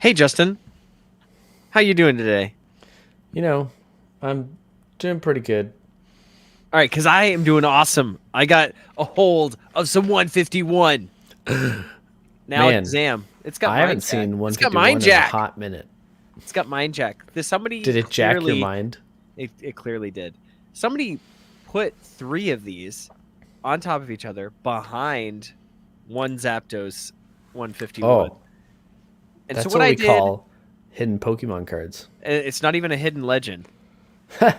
Hey Justin, how you doing today? You know, I'm doing pretty good. All right, because I am doing awesome. I got a hold of some 151. Now Man, exam. It's got I mind haven't jack. seen It's got mind 151 in a jack. hot minute. It's got mind jack. There's somebody Did it jack your clearly mind? it clearly did. Somebody put three of these on top of each other behind one Zapdos 151. Oh, And so that's what what I we did, call hidden Pokemon cards. it's not even a hidden legend. Well,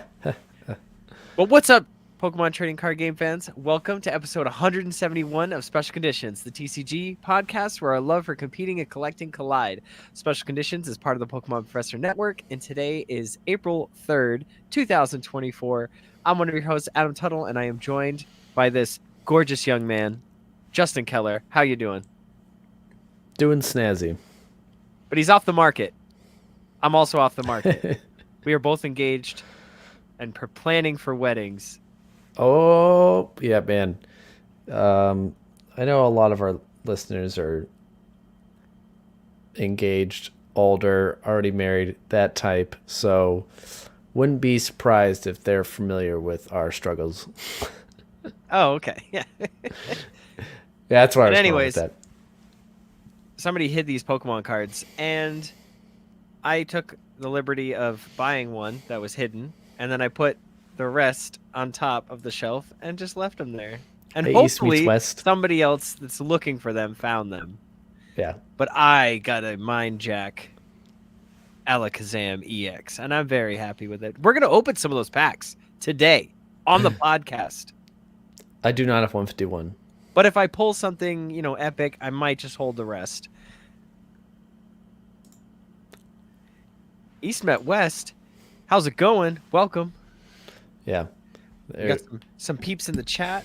what's up, Pokemon trading card game fans? Welcome to episode 171 of Special Conditions, the TCG podcast where our love for competing and collecting collide. Special Conditions is part of the Pokemon Professor Network, and today is April 3rd, 2024. I'm one of your hosts, Adam Tuttle, and I am joined by this gorgeous young man, Justin Keller. How you doing? Doing snazzy. But he's off the market. I'm also off the market. We are both engaged and planning for weddings. Oh, yeah, man. I know a lot of our listeners are engaged, older, already married, that type. So wouldn't be surprised if they're familiar with our struggles. Oh, okay. Yeah. Yeah, that's where I But was going with anyways, that. somebody hid these Pokemon cards, and I took the liberty of buying one that was hidden, and then I put the rest on top of the shelf and just left them there. And Hey, East meets hopefully West. somebody else that's looking for them found them. Yeah. But I got a Mind Jack Alakazam EX, and I'm very happy with it. We're going to open some of those packs today on the podcast. I do not have 151. But if I pull something, epic, I might just hold the rest. East met West. How's it going? Welcome. Yeah. We got some peeps in the chat.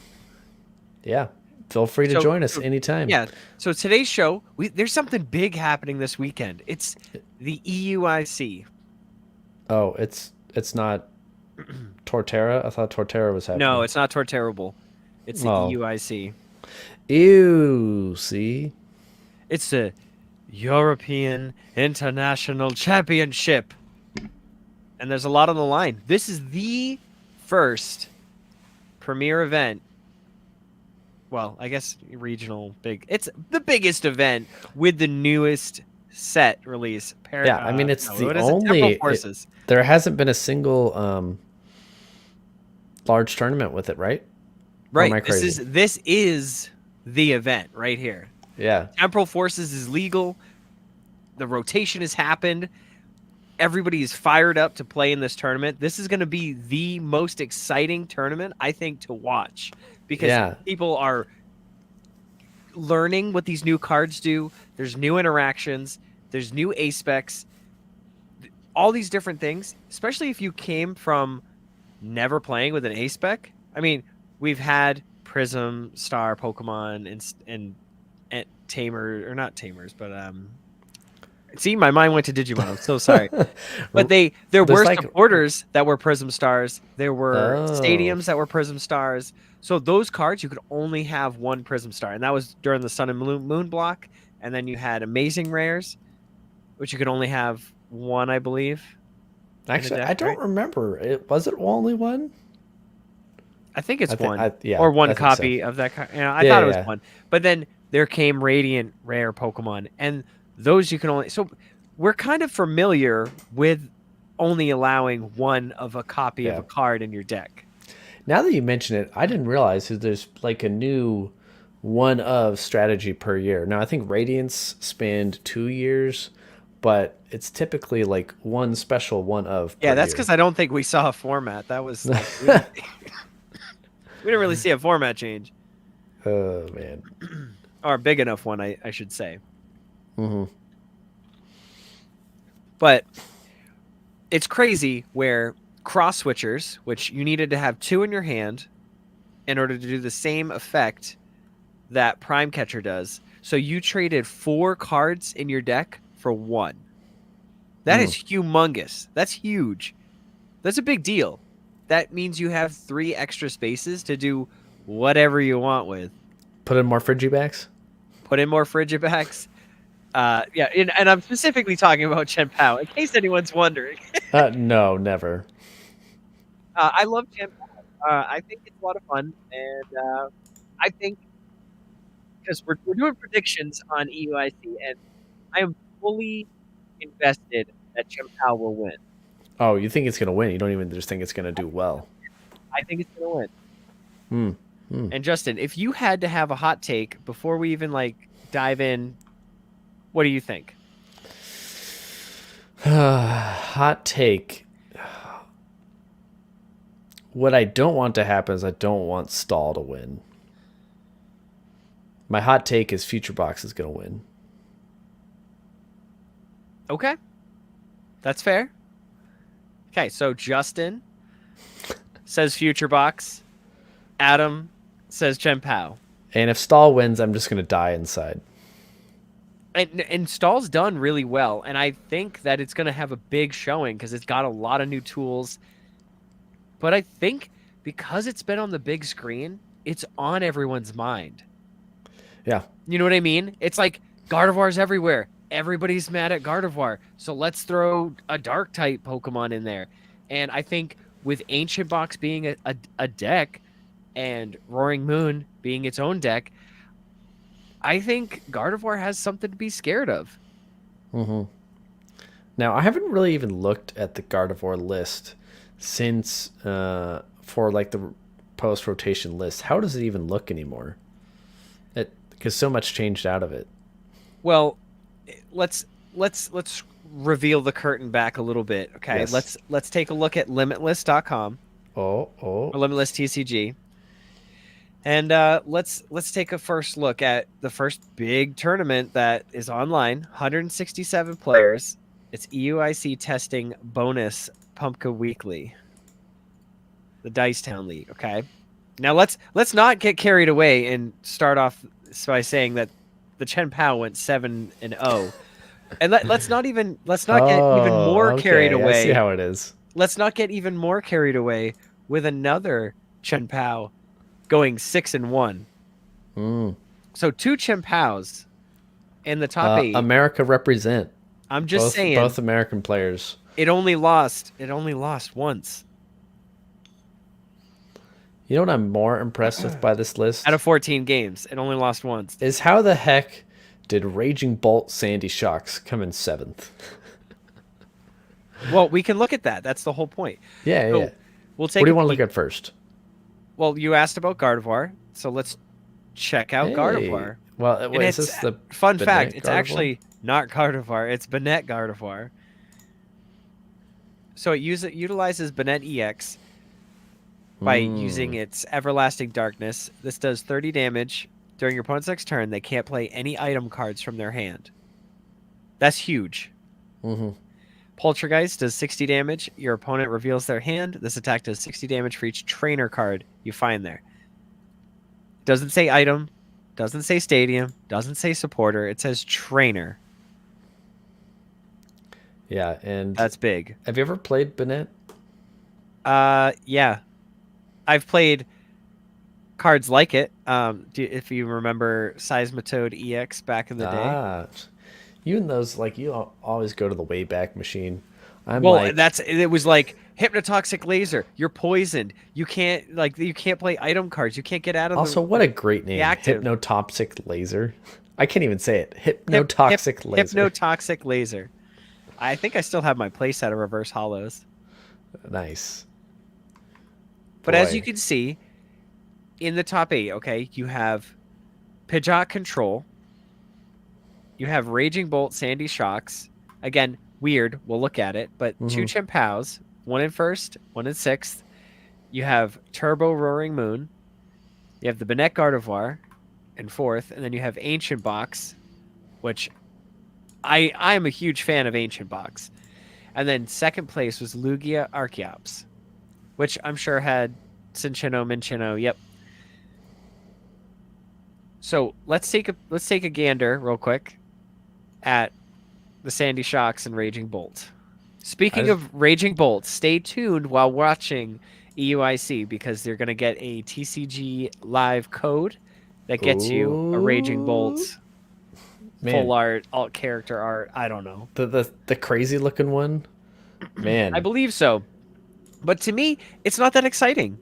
Yeah. Feel free to join us anytime. Yeah. So today's show, there's something big happening this weekend. It's the EUIC. Oh, it's not Torterra? I thought Torterra was happening. No, it's not Torterrable. It's the EUIC. Ew, see? It's the European International Championship. And there's a lot on the line. This is the first premier event. Well, I guess regional big. It's the biggest event with the newest set release. Yeah, I mean, it's the only... Temporal Forces. There hasn't been a single large tournament with it, right? Right. This is the event right here. Yeah. Temporal Forces is legal. The rotation has happened. Everybody is fired up to play in this tournament. This is going to be the most exciting tournament, I think, to watch because people are learning what these new cards do. There's new interactions. There's new ACE SPECs. All these different things, especially if you came from never playing with an ACE SPEC. I mean, we've had Prism Star Pokemon and Tamer, or not Tamers, but see, my mind went to Digimon. I'm so sorry. But there were supporters that were Prism Stars. There were stadiums that were Prism Stars. So those cards, you could only have one Prism Star. And that was during the Sun and Moon block. And then you had Amazing Rares, which you could only have one, I believe. Actually, I don't remember. Was it only one? I think it's one. Or one copy of that card. I thought it was one. But then there came Radiant Rare Pokemon. And those you can only... So we're kind of familiar with only allowing one of a copy of a card in your deck. Now that you mention it, I didn't realize that there's like a new one of strategy per year. Now, I think Radiance spanned 2 years, but it's typically like one special one of Yeah, that's because I don't think we saw a format. That was... Like, we didn't really see a format change. Oh, man. Or a big enough one, I should say. Mm-hmm. But it's crazy where cross switchers, which you needed to have two in your hand in order to do the same effect that Prime Catcher does. So you traded 4 cards in your deck for 1. That is humongous. That's huge. That's a big deal. That means you have 3 extra spaces to do whatever you want with. Put in more Frigibacks? Put in more Frigibacks. Yeah, and I'm specifically talking about Chien-Pao, in case anyone's wondering. No, never. I love Chien-Pao. I think it's a lot of fun, and I think because we're doing predictions on EUIC, and I am fully invested that Chien-Pao will win. Oh, you think it's gonna win? You don't even just think it's gonna do well. I think it's gonna win. Hmm. Hmm. And Justin, if you had to have a hot take before we even like dive in, what do you think? Hot take. What I don't want to happen is I don't want Stall to win. My hot take is Future Box is going to win. Okay, that's fair. Okay, so Justin says Future Box. Adam says Chien-Pao. And if Stall wins, I'm just going to die inside. And Stall's done really well, and I think that it's going to have a big showing because it's got a lot of new tools. But I think because it's been on the big screen, it's on everyone's mind. Yeah. You know what I mean? It's like Gardevoir's everywhere. Everybody's mad at Gardevoir, so let's throw a dark type Pokemon in there. And I think with Ancient Box being a deck and Roaring Moon being its own deck, I think Gardevoir has something to be scared of. Mm-hmm. Now, I haven't really even looked at the Gardevoir list since for like the post rotation list. How does it even look anymore? Because so much changed out of it. Well, let's reveal the curtain back a little bit. Okay, Yes. let's take a look at limitless.com Oh. or Limitless TCG. And let's take a first look at the first big tournament that is online. 167 players. It's EUIC testing bonus Pumpkin Weekly, the Dice Town League. Okay, now let's not get carried away and start off by saying that the Chien-Pao went 7-0, and let's not get even more carried Okay. I see away. how it is. Let's not get even more carried away with another Chien-Pao going 6-1. Mm. So 2 Chien-Paos in the top 8. America represent. I'm just saying. Both American players. It only lost once. You know what I'm more impressed with by this list? Out of 14 games, it only lost once. Is how the heck did Raging Bolt Sandy Shocks come in 7th? Well, we can look at that. That's the whole point. Yeah, So yeah. we'll take What do you a want to peek. look at first? Well, you asked about Gardevoir, so let's check out Hey. Gardevoir. Well, And wait, is it's this the fun Benet fact, it's Gardevoir? actually not Gardevoir, it's Benet Gardevoir. So it utilizes Benet EX by using its Everlasting Darkness. This does 30 damage. During your opponent's next turn, they can't play any item cards from their hand. That's huge. Mm-hmm. Poltergeist does 60 damage. Your opponent reveals their hand. This attack does 60 damage for each trainer card you find there. Doesn't say item, doesn't say stadium, doesn't say supporter. It says trainer. Yeah, and That's big. have you ever played Benet? Yeah. I've played cards like it. If you remember Seismitoad EX back in the day. You and those, like, you always go to the Wayback Machine. I'm Well, like, it was like Hypnotoxic Laser. You're poisoned. You can't play item cards. You can't get out of also, the what a great name. active. Hypnotoxic Laser. I can't even say it. Hypnotoxic Laser. Hypnotoxic Laser. I think I still have my playset of Reverse Hollows. Nice. But as Boy. you can see, in the top 8, okay, you have Pidgeot Control. You have Raging Bolt, Sandy Shocks. Again, weird. We'll look at it. But 2 Chien-Paos, 1 in 1st, 1 in 6th. You have Turbo Roaring Moon. You have the Benet Gardevoir in 4th. And then you have Ancient Box, which I'm a huge fan of Ancient Box. And then 2nd place was Lugia Archeops, which I'm sure had Cinccino, Minccino. Yep. So let's take a gander real quick at the Sandy Shocks and Raging Bolt. Speaking of Raging Bolt, stay tuned while watching EUIC because they're going to get a TCG live code that gets you a Raging Bolt Man, full art, alt character art. I don't know. the crazy looking one, I man. believe so. But to me, it's not that exciting.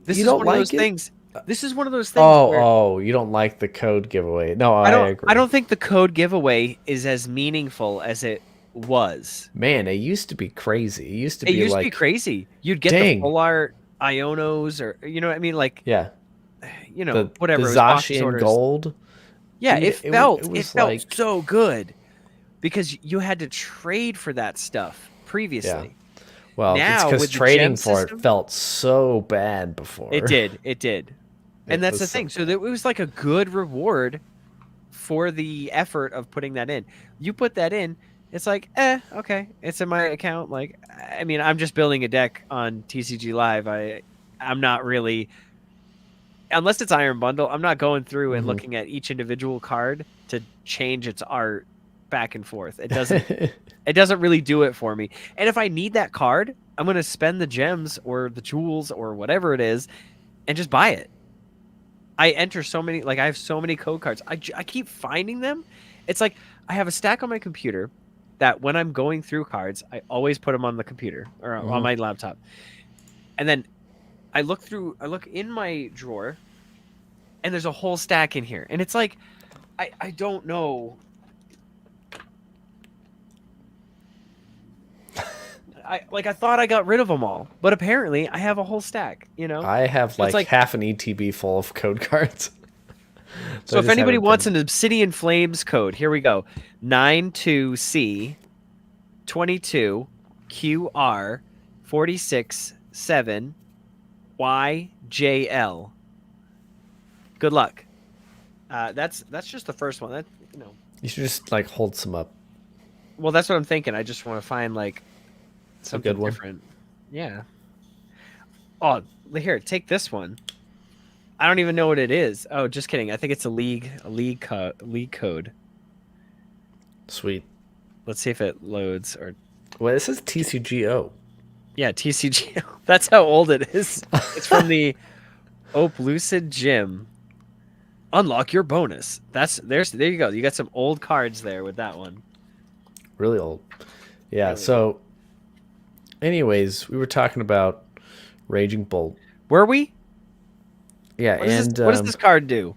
This You is don't one of those like it? things. This is one of those things Oh, where oh, you don't like the code giveaway. No, I I don't I agree. don't think the code giveaway is as meaningful as it was. Man, it used to be crazy. It used to It be used to be like, crazy. You'd get the dang. full art Ionos or you know what I mean like Yeah. The whatever it was box Zacian orders. gold. Yeah, Dude, it it was felt like, so good because you had to trade for that stuff yeah. previously. Well, it's Now because with the gem trading for it system, felt so bad before. it did. And It that's was the so thing. So bad. it was like a good reward for the effort of putting that in. You put that in, it's like, okay, it's in my account. Like, I mean, I'm just building a deck on TCG Live. I'm not really, unless it's Iron Bundle, I'm not going through and Hmm. looking at each individual card to change its art back and forth. It doesn't really do it for me. And if I need that card, I'm going to spend the gems or the jewels or whatever it is and just buy it. I enter so many, like I have so many code cards. I keep finding them. It's like I have a stack on my computer that when I'm going through cards, I always put them on the computer or on Hmm. my laptop. And then I look in my drawer and there's a whole stack in here. And it's like, I don't know. I thought I got rid of them all, but apparently I have a whole stack, you know? I have So it's like like, half an ETB full of code cards that so I if just anybody haven't wants been. an Obsidian Flames code, here we go. 92C 22 QR 46 7 YJL. Good luck. That's just the first one. That You should just like hold some up. well, that's what I'm thinking. I just want to find like A good something one. different. Yeah. Oh, here, take this one. I don't even know what it is. Oh, just kidding. I think it's a league code. Sweet. Let's see if it loads or Well, this is TCGO. yeah, TCG. That's how old it is. It's from the Lucid Gym. Unlock your bonus. There you go. You got some old cards there with that one. Really old. Yeah. Really old. So, anyways, we were talking about Raging Bolt. Were we? Yeah, and What does this card do?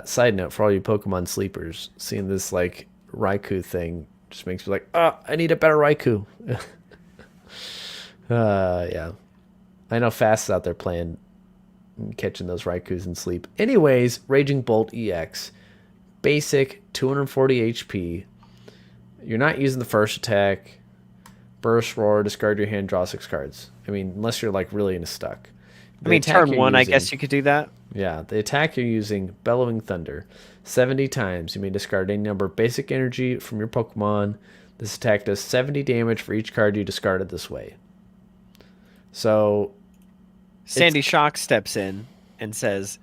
side note for all you Pokemon sleepers, seeing this like Raikou thing just makes me like, oh, I need a better Raikou. Yeah. I know Fast's out there playing, catching those Raikous in sleep. Anyways, Raging Bolt EX, basic 240 HP. You're not using the first attack. Burst, roar, discard your hand, draw 6 cards. I mean, unless you're like really in a stuck. I mean, turn one, I guess you could do that. Yeah, the attack you're using, Bellowing Thunder. 70 times. You may discard any number of basic energy from your Pokemon. This attack does 70 damage for each card you discarded this way. So, Sandy Shock steps in and says,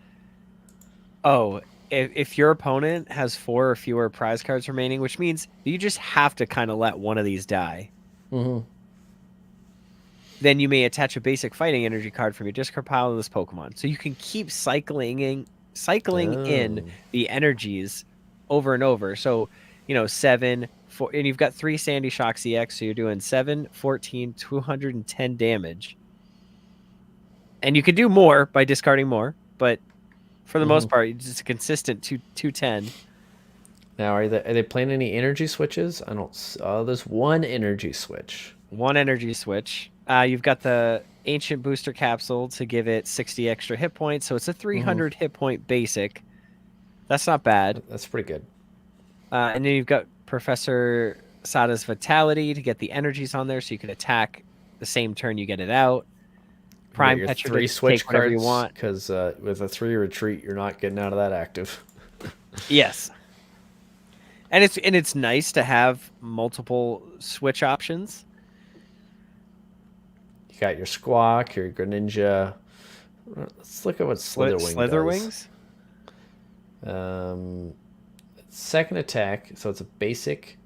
"Oh, if your opponent has 4 or fewer prize cards remaining, which means you just have to kind of let one of these die, then you may attach a basic fighting energy card from your discard pile to this Pokemon. So you can keep cycling in the energies over and over. So, 7, 4, and you've got 3 Sandy Shocks EX, so you're doing 7, 14, 210 damage. And you can do more by discarding more, but for the most part, it's just a consistent 210. now are they playing any energy switches? I don't. Oh, there's one energy switch. One energy switch. You've got the Ancient Booster Capsule to give it 60 extra hit points, so it's a 300 hit point basic. That's not bad. That's pretty good. And then you've got Professor Sada's Vitality to get the energies on there, so you can attack the same turn you get it out. Prime your Petra 3 to switch take whatever cards, you want. because with a 3 retreat, you're not getting out of that active. Yes. And it's nice to have multiple switch options. You got your Squawk, your Greninja. Let's look at what Slitherwing does. Second attack, so it's a basic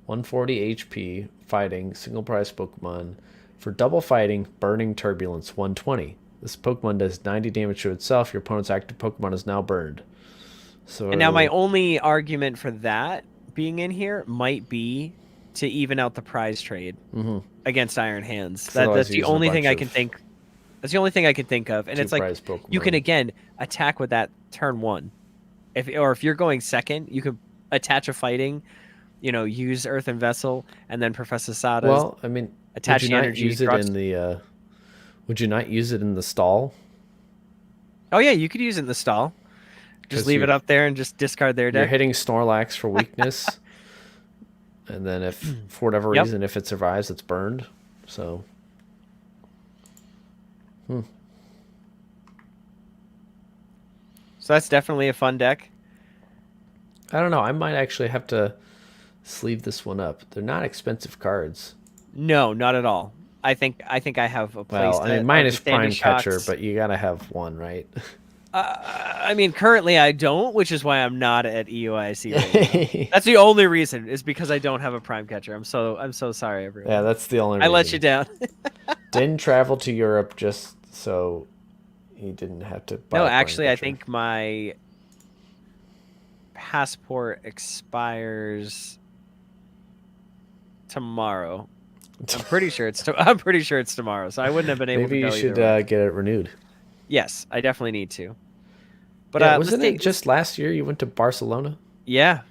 140 HP fighting single prize Pokemon. For double fighting, Burning Turbulence 120. This Pokemon does 90 damage to itself. Your opponent's active Pokemon is now burned. And now my So only argument for that being in here might be to even out the prize trade against Iron Hands. because otherwise That's you're the using a only thing bunch I can of think. That's the only thing I can think of. And two it's like prize you can Pokemon. again attack with that turn 1. If you're going second, you could attach a fighting, use Earthen Vessel, and then Professor Sada's Well, I mean, would attach you the not energy use it in thrust. the? Would you not use it in the stall? Oh yeah, you could use it in the stall. Just Because leave it up there and just discard their you're deck. hitting Snorlax for weakness, and then if for whatever Yep. reason if it survives, it's burned. So. So that's definitely a fun deck. I don't know. I might actually have to sleeve this one up. They're not expensive cards. No, not at all. I think I have a Well, I playset mean, of mine the is Sandy Prime Catcher, Shocks. but you gotta have one, right? I mean, currently I don't, which is why I'm not at EUIC right now. That's the only reason, is because I don't have a Prime Catcher. I'm so sorry, Yeah, everyone. that's the only I let you reason. down. Didn't travel to Europe just so he didn't have to buy No, a Prime actually, I Catcher. think my passport expires tomorrow. I'm pretty sure it's tomorrow, so I wouldn't have been able Maybe to you go should either way. get it renewed. Yes, I definitely need to. But Yeah, let's wasn't it take let's just last year you went to Barcelona? yeah.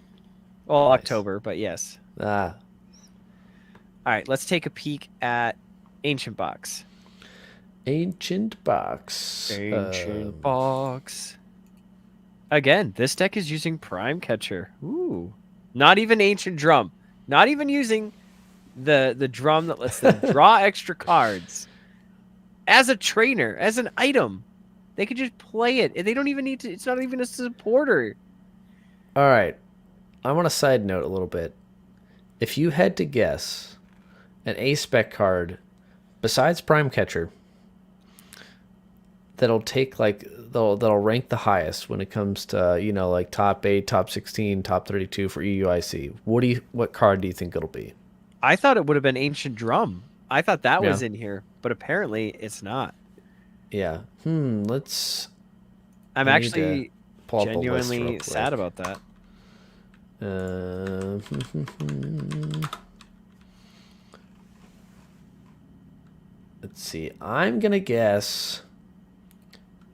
Well, Nice. October, but yes. Ah, All right, let's take a peek at Ancient Box. ancient box. Ancient Box. Again, this deck is using Prime Catcher. Ooh. Not even Ancient Drum. Not even using the drum that lets them draw extra cards. As a trainer, as an item. They could just play it. They don't even need to. It's not even a supporter. All right. I want to side note a little bit. If you had to guess an ACE SPEC card besides Prime Catcher that'll take like that'll rank the highest when it comes to like top 8, top 16, top 32 for EUIC. What card do you think it'll be? I thought it would have been Ancient Drum. I thought that Yeah. was in here, but apparently it's not. Yeah. Let's. I'm I need to actually pull up a list real genuinely quick. sad about that. Uh, let's see. I'm gonna guess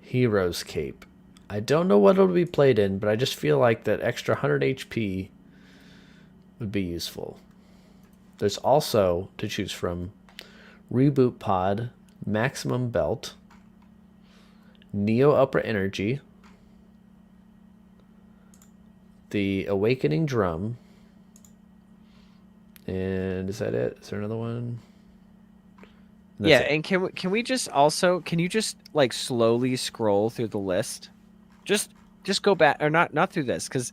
Hero's Cape. I don't know what it'll be played in, but I just feel like that extra 100 HP would be useful. There's also to choose from Reboot Pod, Maximum Belt, Neo Upper Energy, the Awakening Drum, and is that it? Is there another one? And Yeah, that's it. and can you just like slowly scroll through the list? Just go back, or not through this, because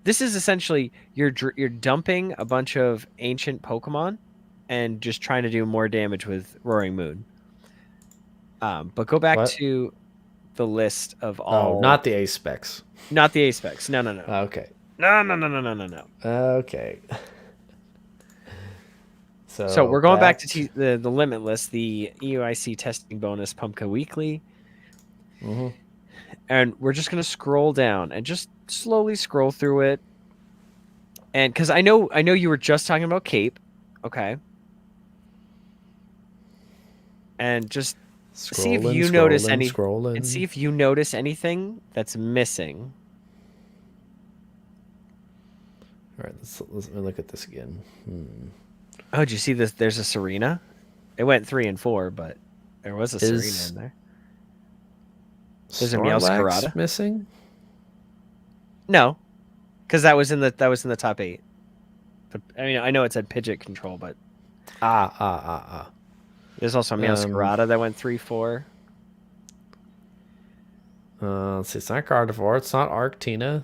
this is essentially you're dumping a bunch of ancient Pokemon and just trying to do more damage with Roaring Moon. But go back What? to the list of Oh, all, not the ACE specs. not the A specs. No, no, no, Okay. no, no, no, no, no, no, no. Okay. So So we're going back back to the Limitless, the EUIC testing bonus Pumpka Weekly, Mhm. and we're just gonna scroll down and just slowly scroll through it. And because I know you were just talking about Cape, okay, and just see if Scrolling, you notice scrolling, any, and see scrolling. if you notice anything that's missing. All right, let me look at this again. Oh, did you see this? There's a Serena. It went 3 and 4, but there was a Serena Is in there. There's a Meowscarada. Snorlax missing? No, because that was in the top 8. But I mean, I know it said Pidgeot control, but Ah. there's also a Meowscarada that went 3-4. Let's see. It's not Gardevoir. It's not Arctina.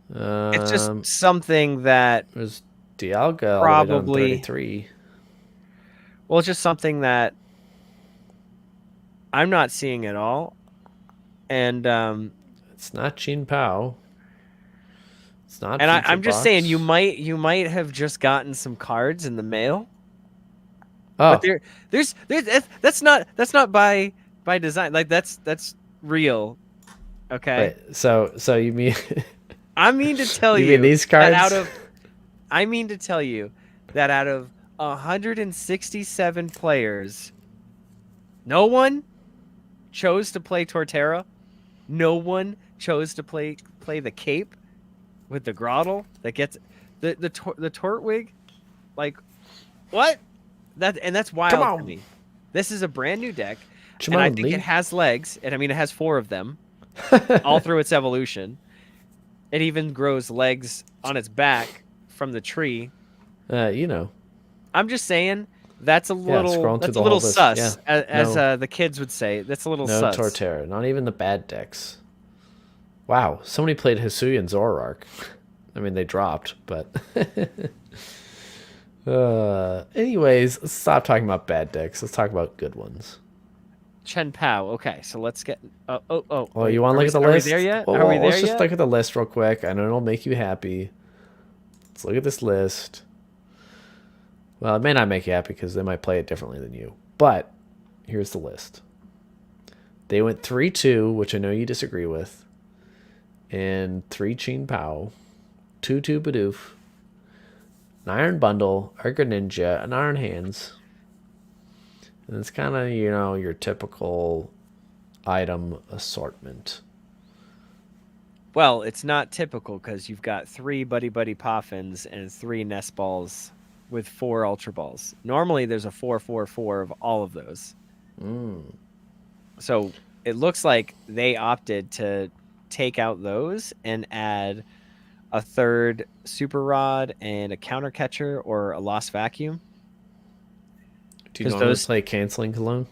It's just something that There's Dialga all the way down to probably, 33. well, it's just something that I'm not seeing at all. And It's not Chien-Pao. It's not I'm just saying you Box. might have just gotten some cards in the mail, but Oh, there's that's not by design. Like that's real. Okay. Wait, so you mean I mean to tell you mean you these that cards? I mean to tell you that out of 167 players, no one chose to play Torterra. No one chose to play the cape with the grottle that gets the Tortwig. Like what? That's Come wild to on, me. This is a brand new deck, come and I on, think it Lee. has legs. And I mean, it has 4 of them all through its evolution. It even grows legs on its back from the tree. You know, I'm just saying that's a yeah. little Scrolling through that's a the whole little list. Yeah, sus, as no, the kids would say. That's a little no sus. Torterra. Not even the bad decks. Wow, somebody played Hisuian Zoroark. I mean, they dropped, but. Anyways, let's stop talking about bad decks. Let's talk about good ones. Chien-Pao. Okay, so let's get. Well, Wait. you want to look at the Are we list? there yet? Well, Are we there let's just yet? look at the list real quick. I know it'll make you happy. Let's look at this list. Well, it may not make you happy because they might play it differently than you. But here's the list. They went 3-2, which I know you disagree with, and 3 Chien-Pao, 2 Bidoof, an Iron Bundle, a Greninja, an Iron Hands. And it's kind of, your typical item assortment. Well, it's not typical because you've got 3 Buddy Buddy Poffins and 3 Nest Balls with 4 Ultra Balls. Normally, there's a 4-4-4 of all of those. So it looks like they opted to take out those and add a 3rd Super Rod and a Counter Catcher or a Lost Vacuum. Do you 'Cause normally those play Canceling Cologne?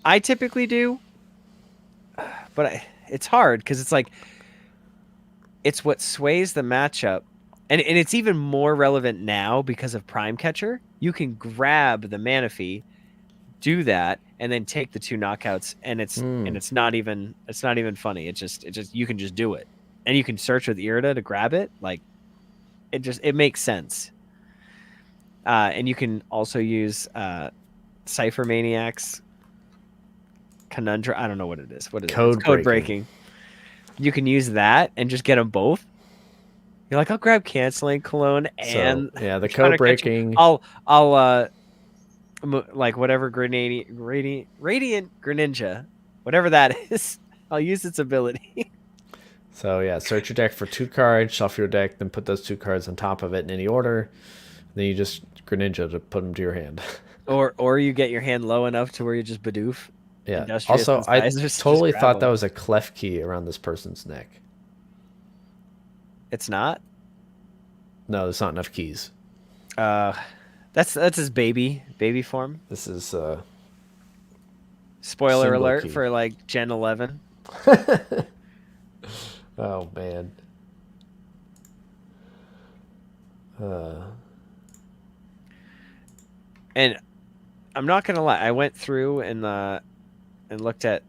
I typically do, but it's hard because it's like it's what sways the matchup, and it's even more relevant now because of Prime Catcher. You can grab the Manaphy, do that, and then take the 2 knockouts, and it's not even funny. It just you can just do it, and you can search with Irida to grab it. Like it makes sense. And you can also use Cypher Maniacs Conundrum. I don't know what it is. What is it? It's code breaking. You can use that and just get them both. You're like, I'll grab Canceling Cologne and So, yeah, the code breaking. I'll like whatever Radiant Greninja, whatever that is. I'll use its ability. So, yeah, search your deck for 2 cards, shuffle your deck, then put those 2 cards on top of it in any order. Then you just Greninja to put them to your hand. or you get your hand low enough to where you just Bidoof. Yeah. Industrious Also, I Incisors, totally just grab thought that them. was a clef key around this person's neck. It's not. No, there's not enough keys. That's his baby form. This is Spoiler symbol alert key. for like Gen 11. Oh man. And I'm not gonna lie, I went through and looked at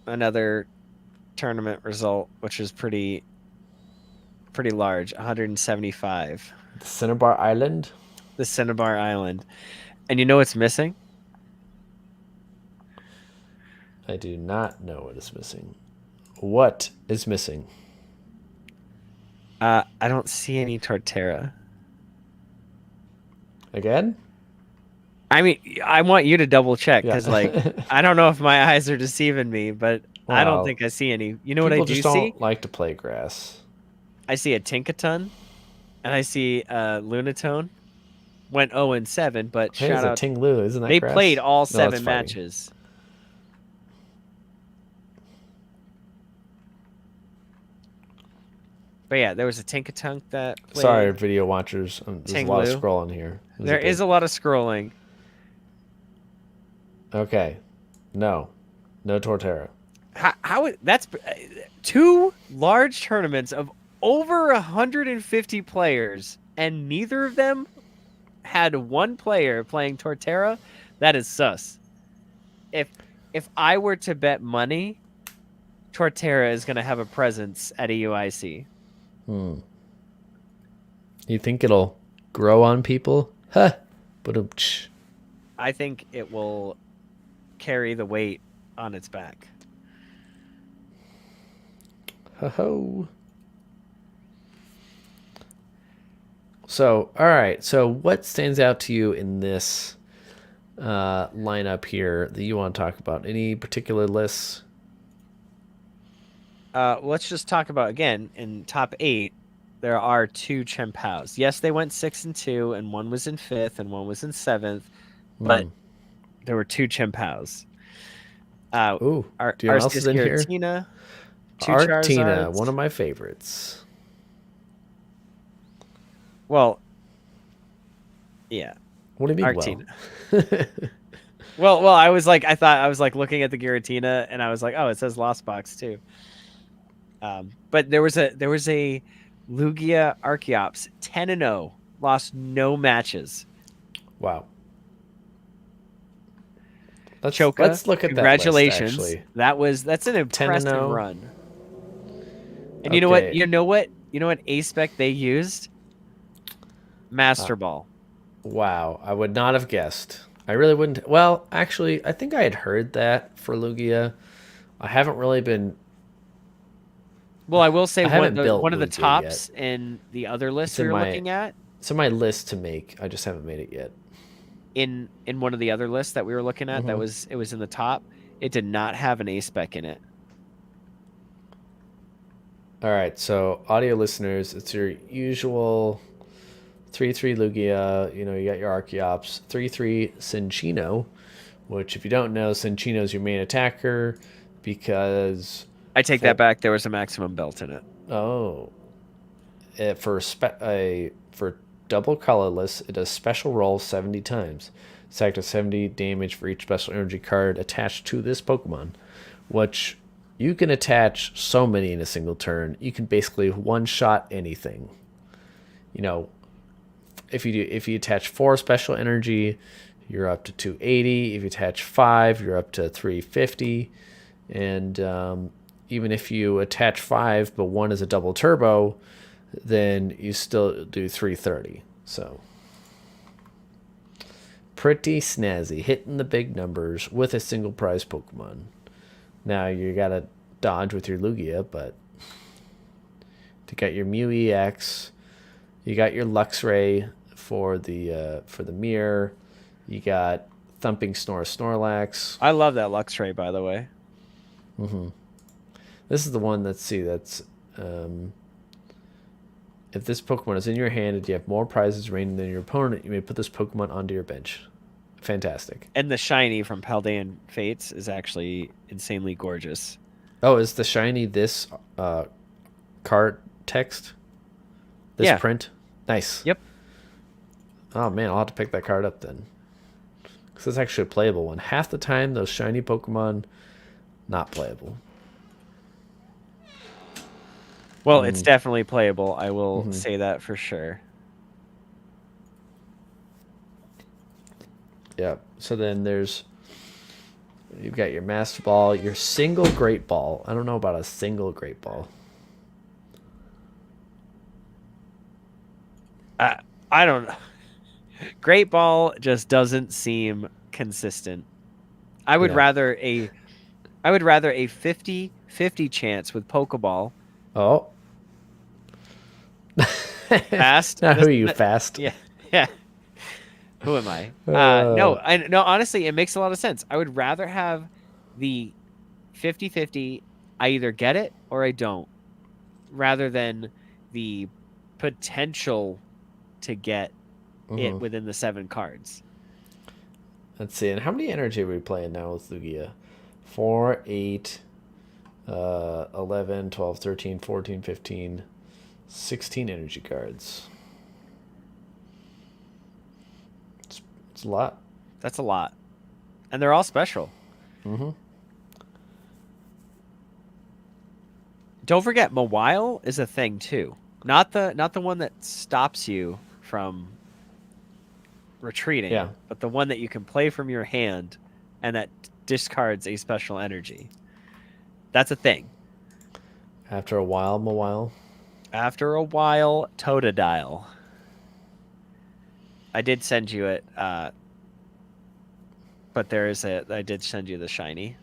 another tournament result, which was pretty large, 175. The Cinnabar Island. The Cinnabar Island, and you know what's missing? I do not know what is missing. What is missing? I don't see any Torterra. Again? I mean, I want you to double check because, Yeah. like, I don't know if my eyes are deceiving me, but I don't Well, think I see any. You know what I People do just see? don't like to play grass. I see a Tinkaton, and I see Lunatone. Went 0-7, but Hey, shout it's a out. Ting Lu, isn't that They grass? played all No, 7 it's fighting. matches. But yeah, there was a Tinkaton that played. Sorry, video watchers. There's a lot of Ting Lu. scrolling here. There is a lot of scrolling. Okay. No Torterra. That's 2 large tournaments of over 150 players, and neither of them had 1 player playing Torterra. That is sus. If I were to bet money, Torterra is going to have a presence at EUIC. You think it'll grow on people? Huh. But I think it will carry the weight on its back. Ho ho. So, all right. So, what stands out to you in this lineup here that you want to talk about? Any particular lists? Let's just talk about again in top 8. There are 2 Chien-Paos. Yes, they went 6 and 2, and one was in 5th and one was in 7th, but there were 2 Chien-Paos. Ooh, do you know what else is Arceus in here? Giratina, 2 Arctina, one Charizards. of my favorites. Well, yeah, What do you mean, Arctina. well? Well, I was like looking at the Giratina, and I was like, oh, it says Lost Box too. But there was a Lugia Archeops 10-0, lost no matches. Wow. Choka, Let's look at that list, congratulations. actually. That's an 10 and impressive 0. run. And you know what? Okay. You know what? You know what ACE SPEC they used? Master Ball. Wow. I would not have guessed. I really wouldn't. Well, actually, I think I had heard that for Lugia. I haven't really been. Well, I will say I haven't built one of the Lugia tops yet. in the other list It's we in were my looking at. it's in my list to make. I just haven't made it yet. In one of the other lists that we were looking at, it was in the top. It did not have an ACE SPEC in it. All right, so audio listeners, it's your usual 3-3 Lugia. You know, you got your Archeops. 3-3 Cinccino, which, if you don't know, Cinccino is your main attacker because. I take that back. There was a maximum belt in it. Oh. For double colorless, it does special roll 70 times. Stack to 70 damage for each special energy card attached to this Pokemon, which you can attach so many in a single turn. You can basically one-shot anything. You know, if you attach 4 special energy, you're up to 280. If you attach 5, you're up to 350. And even if you attach 5, but 1 is a double turbo, then you still do 330. So pretty snazzy, hitting the big numbers with a single prize Pokemon. Now you gotta dodge with your Lugia, but you got your Mew EX, you got your Luxray for the mirror, you got Thumping Snorlax. I love that Luxray, by the way. This is the one. Let's see. That's if this Pokemon is in your hand and you have more prizes remaining than your opponent, you may put this Pokemon onto your bench. Fantastic. And the shiny from Paldean Fates is actually insanely gorgeous. Oh, is the shiny this card text? This print? Nice. Yep. Oh, man, I'll have to pick that card up then. Because it's actually a playable one. Half the time, those shiny Pokemon, not playable. Well, it's definitely playable. I will say that for sure. Yeah. So then you've got your Master Ball, your single Great Ball. I don't know about a single Great Ball. I don't know. Great Ball just doesn't seem consistent. I would rather a 50-50 chance with Pokeball. Oh. Fast. Now, who are you, Fast? Yeah. Yeah. Who am I? No, honestly, it makes a lot of sense. I would rather have the 50-50, I either get it or I don't, rather than the potential to get it within the 7 cards. Let's see. And how many energy are we playing now with Lugia? 4, 8, 11, 12, 13, 14, 15, 16 energy cards. It's a lot. That's a lot. And they're all special. Don't forget, Mawile is a thing too. Not the one that stops you from retreating, but the one that you can play from your hand and that discards a special energy. That's a thing. After a while, Mawile. After a while, Totodile. I did send you it, but I did send you the shiny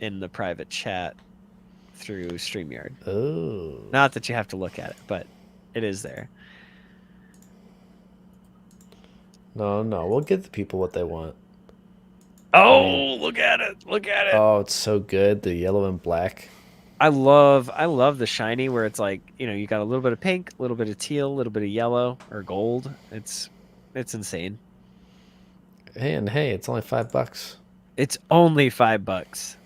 in the private chat through StreamYard. Oh. Not that you have to look at it, but it is there. No, no. We'll give the people what they want. Oh, mean- look at it. Look at it. Oh, it's so good. The yellow and black. I love the shiny where it's like, you got a little bit of pink, a little bit of teal, a little bit of yellow or gold. It's insane. Hey, and hey, it's only $5. It's only $5.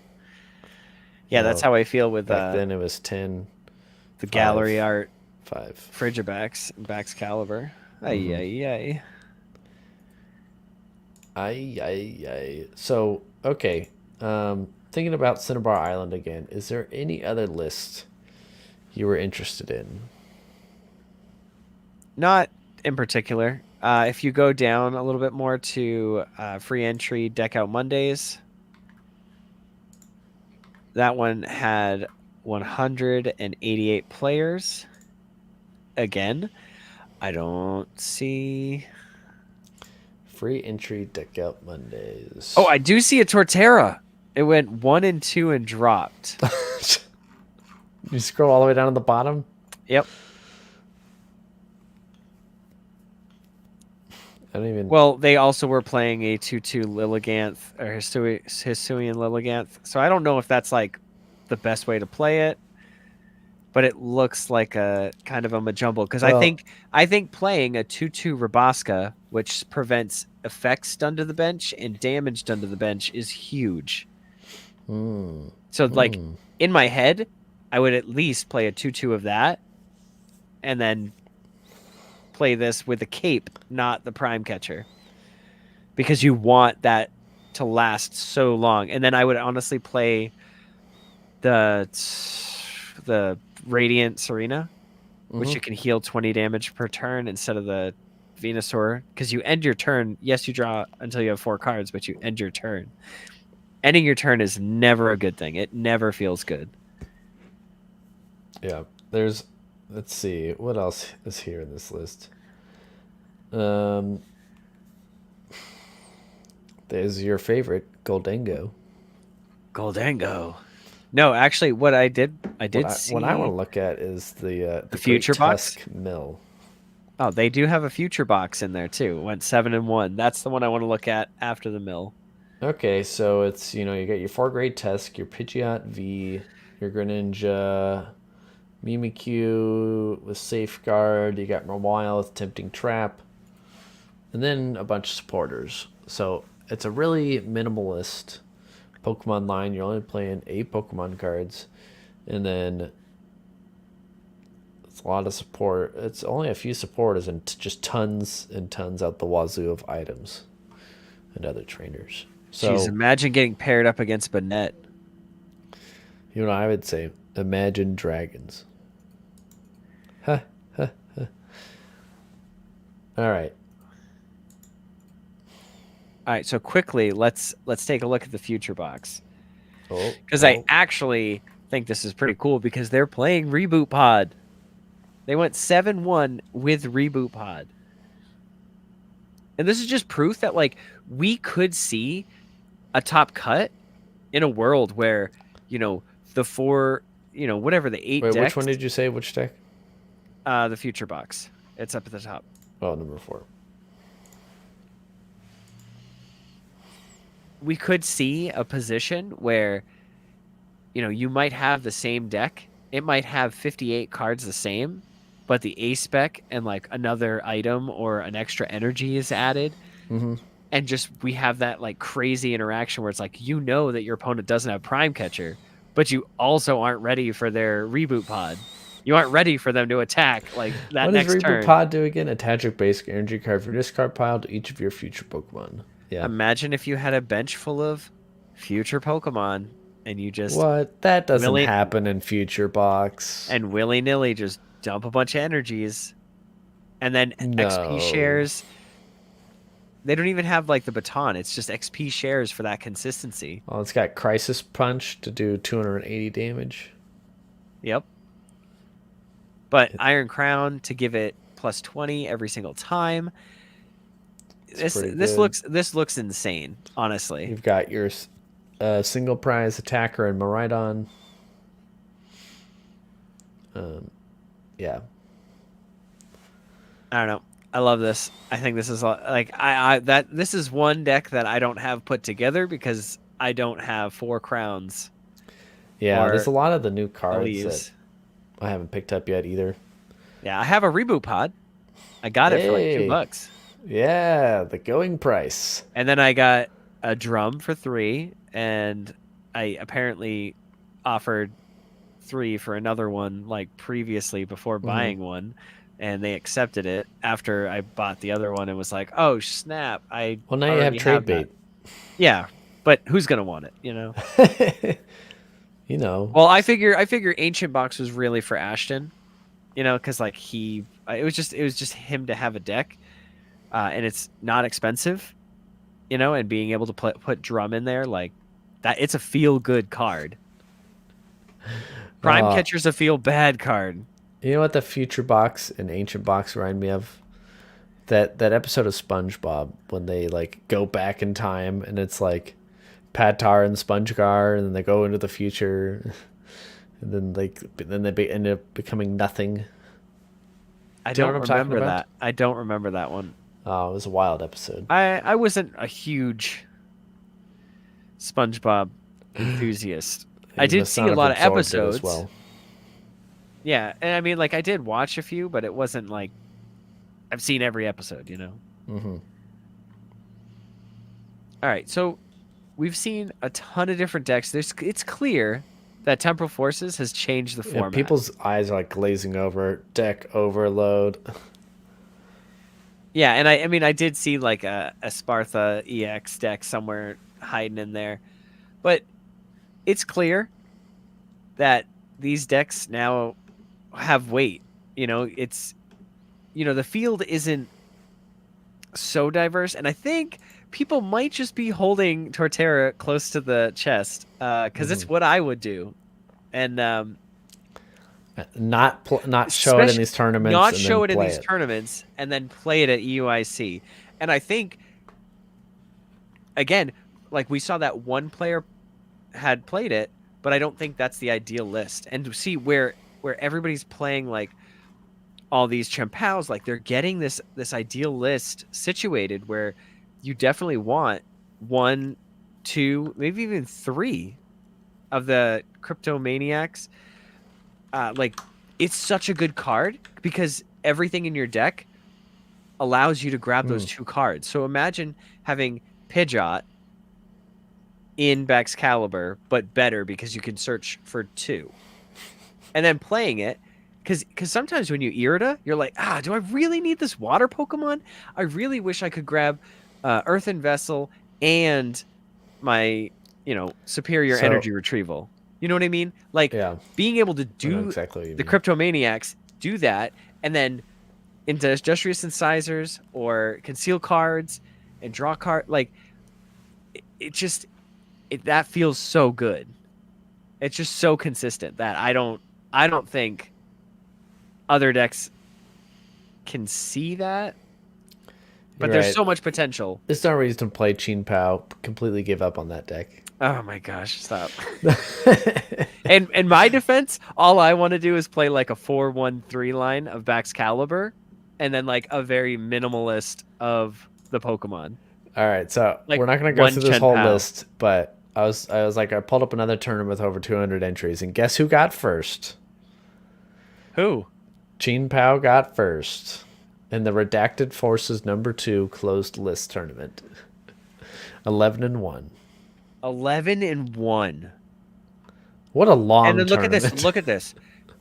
Yeah, that's Oh, how I feel with back then it was 10, the gallery 5, art 5. Frigibacks and Bax Caliber. Ay. Ay. So, okay. Thinking about Cinnabar Island again, is there any other list you were interested in? Not in particular. If you go down a little bit more to free entry Deck Out Mondays, that one had 188 players. Again, I don't see. Free entry Deck Out Mondays. Oh, I do see a Torterra. It went 1 and 2 and dropped. You scroll all the way down to the bottom? Yep. I don't even. Well, they also were playing a 2/2 Lilliganth or Hisuian Lilliganth. So I don't know if that's like the best way to play it, but it looks like a kind of a majumble because Well- I think playing a 2/2 Rabaska, which prevents effects done to the bench and damage done to the bench, is huge. So like in my head, I would at least play a 2/2 of that, and then play this with the cape, not the prime catcher, because you want that to last so long. And then I would honestly play the Radiant Serena, which you can heal 20 damage per turn instead of the Venusaur, because you end your turn. Yes, you draw until you have 4 cards, but you end your turn. Ending your turn is never a good thing. It never feels good. Yeah, let's see, what else is here in this list? There's your favorite, Goldango. Goldango. No, actually, what I did see. What I want to look at is the future Great box? Tusk Mill. Oh, they do have a future box in there too. Went 7 and 1. That's the one I want to look at after the mill. Okay, so it's, you got your 4 Great Tusk, your Pidgeot V, your Greninja, Mimikyu with Safeguard, you got Mawile with Tempting Trap, and then a bunch of supporters. So it's a really minimalist Pokemon line. You're only playing 8 Pokemon cards, and then it's a lot of support. It's only a few supporters and just tons and tons out the wazoo of items and other trainers. So, Jeez, imagine getting paired up against Banette. I would say, imagine dragons. Huh. All right. All right, so quickly, let's take a look at the future box. Because Oh. I actually think this is pretty cool because they're playing Reboot Pod. They went 7-1 with Reboot Pod. And this is just proof that like we could see a top cut in a world where, the 4, whatever the 8 Wait, decks. which one did you say? Which deck? The future box. It's up at the top. Oh, number 4. We could see a position where, you might have the same deck. It might have 58 cards the same, but the ACE SPEC and like another item or an extra energy is added. And just we have that like crazy interaction where it's like, that your opponent doesn't have Prime Catcher, but you also aren't ready for their Reboot Pod. You aren't ready for them to attack like that next turn. What does Reboot Pod do again? Attach a basic energy card for discard pile to each of your future Pokemon. Yeah. Imagine if you had a bench full of future Pokemon and you just What? That doesn't happen in Future Box. And willy-nilly just dump a bunch of energies. And then XP shares. They don't even have like the baton. It's just XP shares for that consistency. Oh, it's got Crisis Punch to do 280 damage. Yep. But Iron Crown to give it plus 20 every single time. This looks insane, honestly. You've got your single prize attacker and Maridon. Yeah. I don't know. I love this. I think this is like I that this is one deck that I don't have put together because I don't have 4 crowns Yeah, there's or a lot of the new cards that leaves. I haven't picked up yet either. Yeah, I have a reboot pod. I got it for like Hey, $2. yeah, the going price. And then I got a drum for 3, and I apparently offered 3 for another one like previously before Hmm. buying one, and they accepted it after I bought the other one and was like, "Oh, snap, I Well, now you have already trade have that." bait. Yeah, but who's going to want it? You know, Well, I figure Ancient Box was really for Ashton, cuz like it was just him to have a deck, and it's not expensive, and being able to put drum in there like that, it's a feel good card. Prime uh, Catcher's a feel bad card. you know what the future box and ancient box remind me of? That episode of SpongeBob when they like go back in time and it's like Patar and SpongeGar and then they go into the future and then they end up becoming nothing. I Do you know don't what I'm talking remember about? that. I don't remember that one. Oh, it was a wild episode. I wasn't a huge SpongeBob enthusiast. I You did must see not a have lot of absorbed it as episodes. well. Yeah, and I mean, like, I did watch a few, but it wasn't like I've seen every episode. Hmm. All right, so we've seen a ton of different decks. It's clear that Temporal Forces has changed the Yeah, format. people's eyes are like glazing over. Deck overload. Yeah, and I mean, I did see like a Spartha EX deck somewhere hiding in there, but it's clear that these decks now have weight. It's the field isn't so diverse, and I think people might just be holding Torterra close to the chest because Hmm. it's what I would do, and Not show it in especially these tournaments not and then show it in play these it. tournaments and then play it at EUIC. And I think again, like we saw that one player had played it, but I don't think that's the ideal list. And to see where everybody's playing like all these Chien-Paos, like they're getting this ideal list situated where you definitely want 1, 2, maybe even 3 of the Cryptomaniacs. Like it's such a good card because everything in your deck allows you to grab those 2 cards. So imagine having Pidgeot in Baxcalibur, but better because you can search for 2. And then playing it, because sometimes when you Irida, you're like, do I really need this water Pokemon? I really wish I could grab Earthen Vessel and my, superior So energy retrieval. You know what I mean? Like yeah, being able to I know do exactly what you the mean. Cryptomaniacs, do that, and then Industrious Incisors or conceal cards and draw card, like it just that feels so good. It's just so consistent that I don't think other decks can see that, but You're there's right. so much potential. There's no reason to play Chien-Pao. Completely give up on that deck. Oh my gosh, stop. And in my defense, all I want to do is play like a 4-1-3 line of Baxcalibur and then like a very minimalist of the Pokemon. All right, so Like we're not gonna go one through this whole Chien-Pao. list, but I was like I pulled up another tournament with over 200 entries, and guess who got first? Who? Chien-Pao got first in the Redacted Forces #2 closed list tournament. 11-1. 11-1. What a And long then look at this. tournament. Look at this.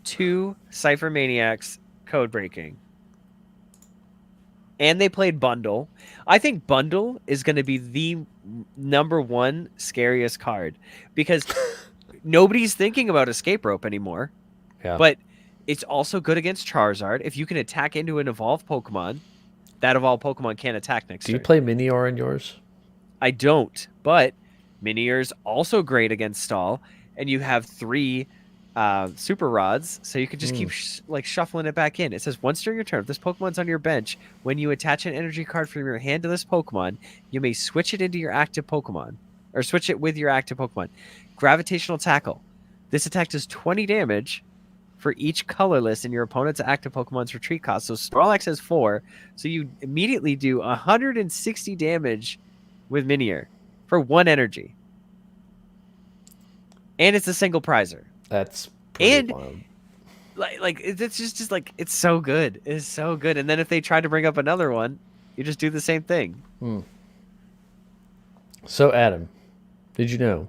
2 Cypher Maniacs code breaking. And they played Bundle. I think Bundle is going to be the #1 scariest card because nobody's thinking about Escape Rope anymore. Yeah. But it's also good against Charizard. If you can attack into an evolved Pokemon, that evolved Pokemon can't attack next Do you turn. play Minior in yours? I don't, but Minior's also great against Stall, and you have 3 Super Rods, so you can just keep shuffling it back in. It says once during your turn, if this Pokemon's on your bench, when you attach an energy card from your hand to this Pokemon, you may switch it into your active Pokemon, or switch it with your active Pokemon. Gravitational Tackle. This attack does 20 damage for each colorless in your opponent's active Pokemon's retreat cost. So Snorlax has 4, so you immediately do 160 damage with Minior for 1 energy. And it's a single prizer. That's pretty wild. Like it's just like it's so good. It's so good. And then if they try to bring up another one, you just do the same thing. So Adam, did you know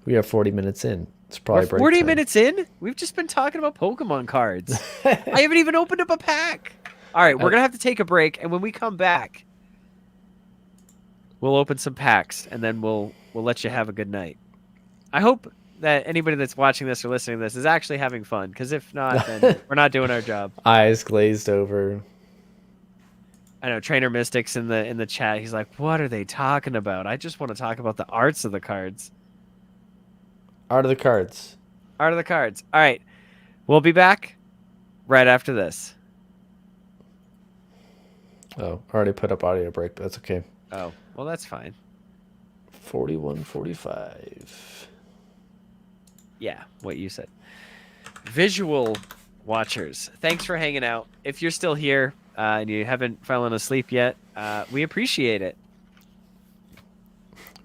we are 40 minutes in? It's probably We're 40 minutes in. We've just been talking about Pokemon cards. I haven't even opened up a pack. All right, we're gonna have to take a break, and when we come back, we'll open some packs, and then we'll let you have a good night. I hope that anybody that's watching this or listening to this is actually having fun, because if not, then we're not doing our job. Eyes glazed over. I know Trainer Mystics in the chat. He's like, "What are they talking about? I just want to talk about the arts of the cards." Art of the cards. Art of the cards. All right, we'll be back right after this. Oh, already put up audio break, but that's okay. Oh, well, that's fine. 41:45. Yeah, what you said. Visual watchers, thanks for hanging out. If you're still here and you haven't fallen asleep yet, we appreciate it.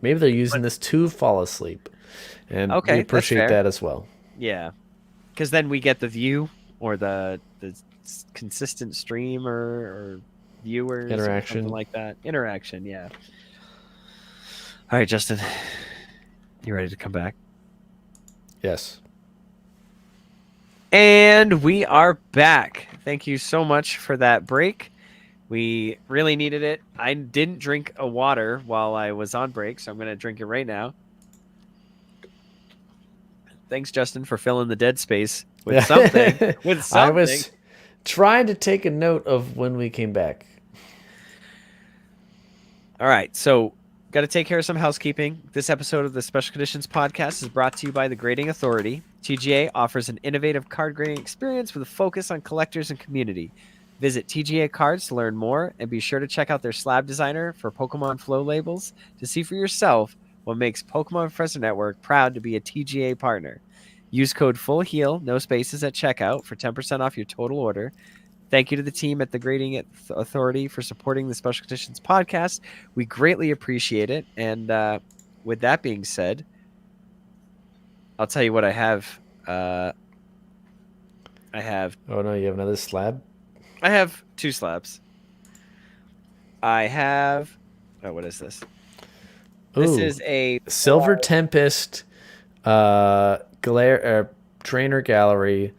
Maybe they're using this to fall asleep, and we appreciate that as well. Yeah, because then we get the view or the consistent stream or viewers interaction, or something like that. Interaction, yeah. All right, Justin, you ready to come back? Yes. And we are back. Thank you so much for that break. We really needed it. I didn't drink a water while I was on break, so I'm going to drink it right now. Thanks, Justin, for filling the dead space with something. I was trying to take a note of when we came back. All right, so got to take care of some housekeeping. This episode of the Special Conditions podcast is brought to you by the Grading Authority. TGA offers an innovative card grading experience with a focus on collectors and community. Visit TGA Cards to learn more, and be sure to check out their slab designer for Pokemon Flow labels to see for yourself what makes Pokemon Professor Network proud to be a TGA partner. Use code FULLHEAL, no spaces at checkout, for 10% off your total order. Thank you to the team at the Grading Authority for supporting the Special Conditions podcast. We greatly appreciate it. And with that being said, I'll tell you what I have. Oh no, you have another slab? I have 2 slabs. I have... Oh, what is this? Ooh, this is a... Silver Tempest Trainer Gallery.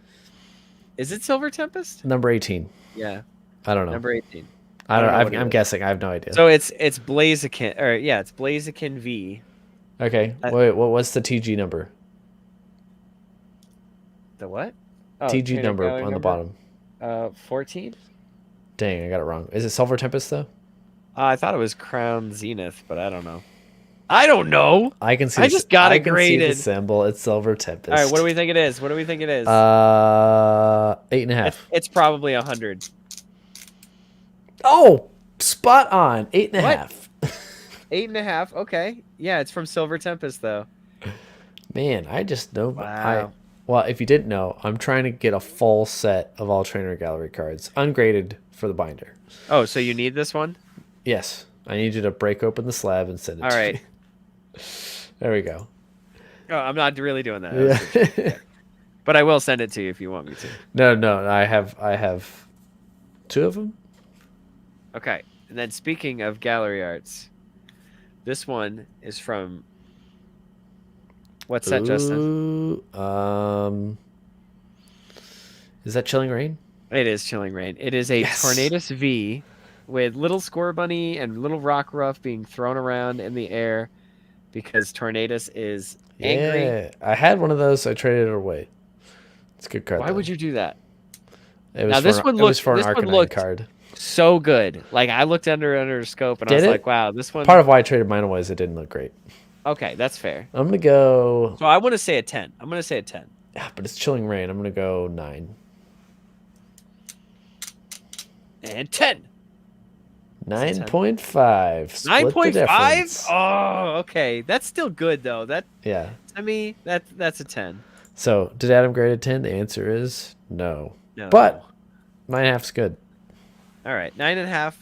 Is it Silver Tempest? Number 18. Yeah. I don't know. Number 18. I'm guessing. I have no idea. So it's Blaziken, or yeah, it's Blaziken V. Okay. Wait, what's the TG number? The what? Oh, TG number on the bottom. 14. Dang, I got it wrong. Is it Silver Tempest though? I thought it was Crown Zenith, but I don't know. I don't know. I can see. I just got it graded. graded. The symbol. It's Silver Tempest. All right, what do we think it is? 8.5. It's probably 100. Oh, spot on. 8.5. 8.5. Okay. Yeah, it's from Silver Tempest though. Man, I just know. Wow. Well, if you didn't know, I'm trying to get a full set of all Trainer Gallery cards, ungraded, for the binder. Oh, so you need this one? Yes. I need you to break open the slab and send it to me. All right. There we go. Oh, I'm not really doing that. Yeah. But I will send it to you if you want me to. No. I have 2 of them. Okay. And then speaking of gallery arts, this one is from... What's that, Justin? Is that Chilling Rain? It is Chilling Rain. It is a Tornadus V with little Scorbunny and little Rockruff being thrown around in the air because Tornadus is angry. Yeah, I had one of those. I traded it away. It's a good card. Why would you do that? It was for an Arcanine card. So good. Like, I looked under a scope and I was like, wow, this one... Part of why I traded mine away is it didn't look great. Okay, that's fair. I'm going to go... So I want to say a 10. Yeah, but it's Chilling Rain. I'm going to go 9. And 10. 9.5. 9.5? Oh, okay. That's still good, though. To me, that's a 10. So, did Adam grade a 10? The answer is no. No. But 9.5's good. All right, 9.5.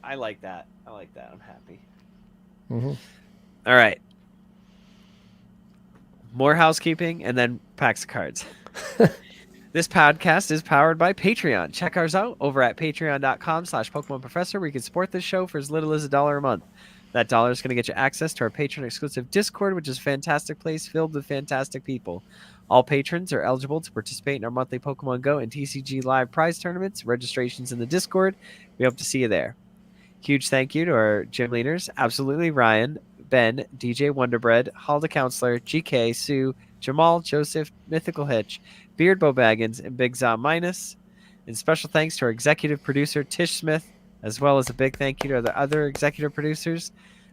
I like that. I like that. I'm happy. All right. More housekeeping and then packs of cards. This podcast is powered by Patreon. Check ours out over at patreon.com/Pokemon Professor, where you can support this show for as little as $1 a month. That dollar is going to get you access to our patron exclusive Discord, which is a fantastic place filled with fantastic people. All patrons are eligible to participate in our monthly Pokemon Go and TCG live prize tournaments. Registration's in the Discord. We hope to see you there. Huge thank you to our gym leaders. Absolutely Ryan, Ben, DJ Wonderbread, Hall the Counselor, GK, Sue, Jamal, Joseph, Mythical Hitch, Beard Bo Baggins, and Big Zom Minus. And special thanks to our executive producer, Tish Smith, as well as a big thank you to the other executive producers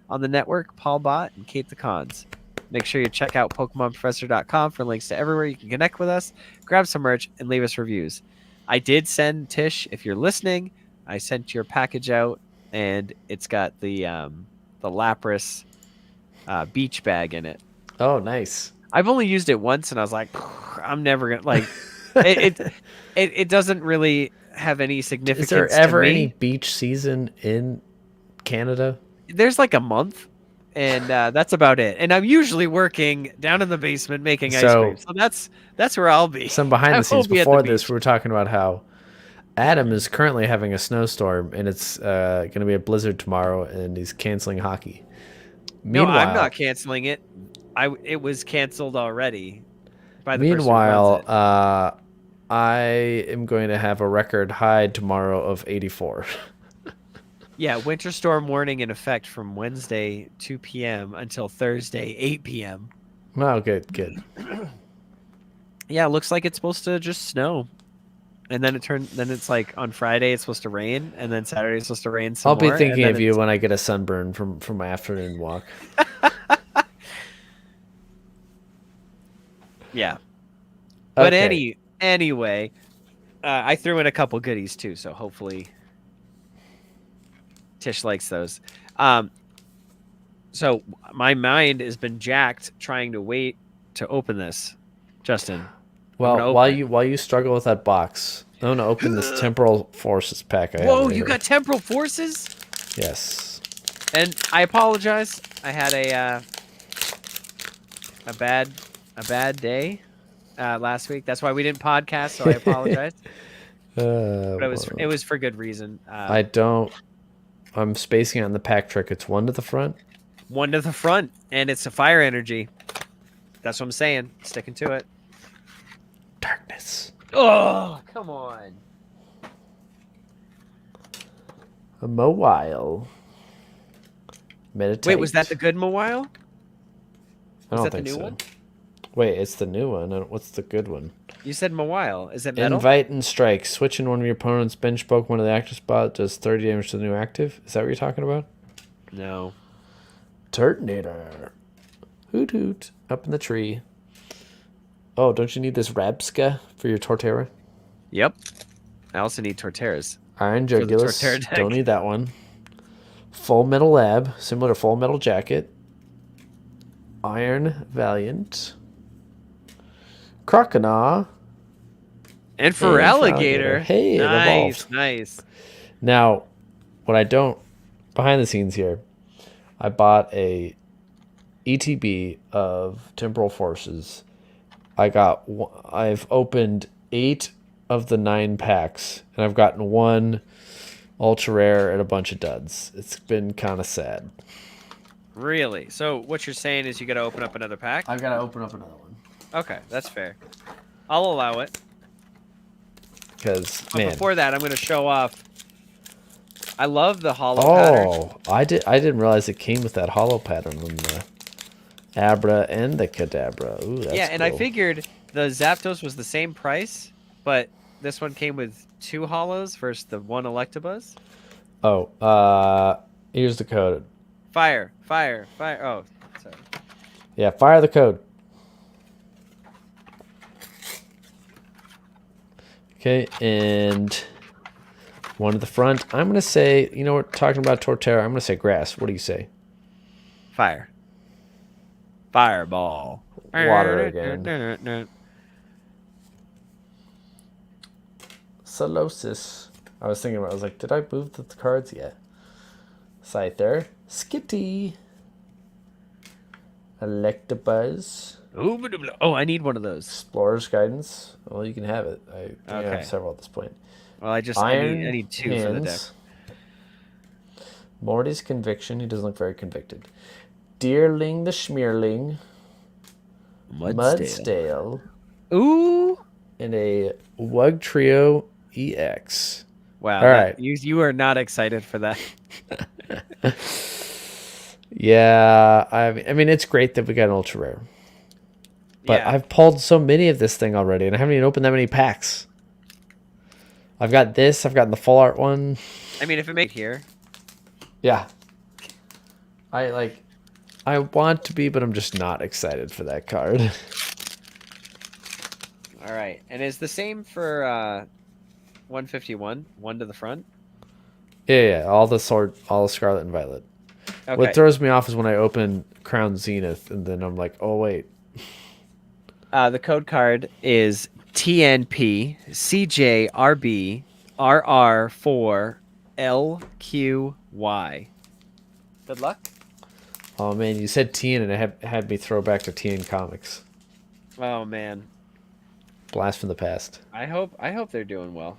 on the network, Paul Bott and Kate the Cons. Make sure you check out PokemonProfessor.com for links to everywhere you can connect with us, grab some merch, and leave us reviews. I did send Tish, if you're listening, I sent your package out, and it's got the Lapras beach bag in it. Oh, nice. I've only used it once, and I was like, I'm never gonna like it doesn't really have any significance. Is there ever to me. any beach season in Canada? There's like a month, and that's about it. And I'm usually working down in the basement making ice cream, so that's where I'll be. Some behind the scenes before this, we were talking about how Adam is currently having a snowstorm, and it's going to be a blizzard tomorrow, and he's canceling hockey. Meanwhile, no, I'm not canceling it. It was canceled already. By the meanwhile, I am going to have a record high tomorrow of 84. Yeah, winter storm warning in effect from Wednesday 2 p.m. until Thursday 8 p.m. Oh, good. Yeah, it looks like it's supposed to just snow. And then it's like on Friday it's supposed to rain, and then Saturday it's supposed to rain some more. I'll be thinking of you when I get a sunburn from my afternoon walk. Yeah. But anyway, I threw in a couple goodies too, so hopefully Tish likes those. So my mind has been jacked trying to wait to open this, Justin. Well, while you struggle with that box, I'm gonna open this Temporal Forces pack. Whoa, you got Temporal Forces? Yes. And I apologize. I had a bad day last week. That's why we didn't podcast. So I apologize. But it was for good reason. I'm spacing on the pack trick. It's one to the front. One to the front, and it's a fire energy. That's what I'm saying. Sticking to it. Darkness. Oh, come on. A Mawile. Meditate. Wait, was that the good Mawile? I don't think so. One? Wait, it's the new one. What's the good one? You said Mawile. Is it metal? Invite and strike. Switch in one of your opponent's bench Pokemon to the active spot. Does 30 damage to the new active. Is that what you're talking about? No. Turtonator. Hoot hoot. Up in the tree. Oh, don't you need this Rabska for your Torterra? Yep. I also need Torterras. Iron Jugulus. Don't need that one. Full Metal Lab. Similar to Full Metal Jacket. Iron Valiant. Croconaw. And for Alligator. Hey, it evolved. Nice. Now, what I don't... Behind the scenes here, I bought a ETB of Temporal Forces. I've opened 8 of the 9 packs, and I've gotten 1 ultra rare and a bunch of duds. It's been kind of sad. Really? So what you're saying is you got to open up another pack? I've got to open up another one. Okay, that's fair. I'll allow it. Because, man. Before that, I'm going to show off. I love the hollow pattern. Oh, I didn't realize it came with that hollow pattern on the Abra and the Kadabra. Ooh, that's and cool. I figured the Zapdos was the same price, but this one came with 2 hollows versus the 1 Electabuzz. Oh, here's the code. Fire. Oh, sorry. Yeah, fire the code. Okay, and one at the front. I'm going to say, we're talking about Torterra. I'm going to say grass. What do you say? Fire. Fireball. water again. Solosis. I was thinking about. I was like, did I move the cards yet? Scyther, Skitty, Electabuzz. Oh, I need one of those. Explorer's Guidance. Well, you can have it. I think I Okay. have several at this point. Well, I Iron need two for the deck. Morty's Conviction. He doesn't look very convicted. Deerling the Schmearling. Mudstale. Ooh. And a Wug Trio EX. Wow. All right. You are not excited for that. Yeah. I mean, it's great that we got an ultra rare. But yeah. I've pulled so many of this thing already, and I haven't even opened that many packs. I've got this. I've gotten the full art one. I mean, if it made here. Yeah. I want to be, but I'm just not excited for that card. All right. And is the same for 151? One to the front? Yeah. All the Scarlet and Violet. Okay. What throws me off is when I open Crown Zenith, and then I'm like, oh, wait. The code card is TNP CJRB RR4LQY. Good luck. Oh, man, you said TN, and it had me throw back to TN Comics. Oh man. Blast from the past. I hope they're doing well.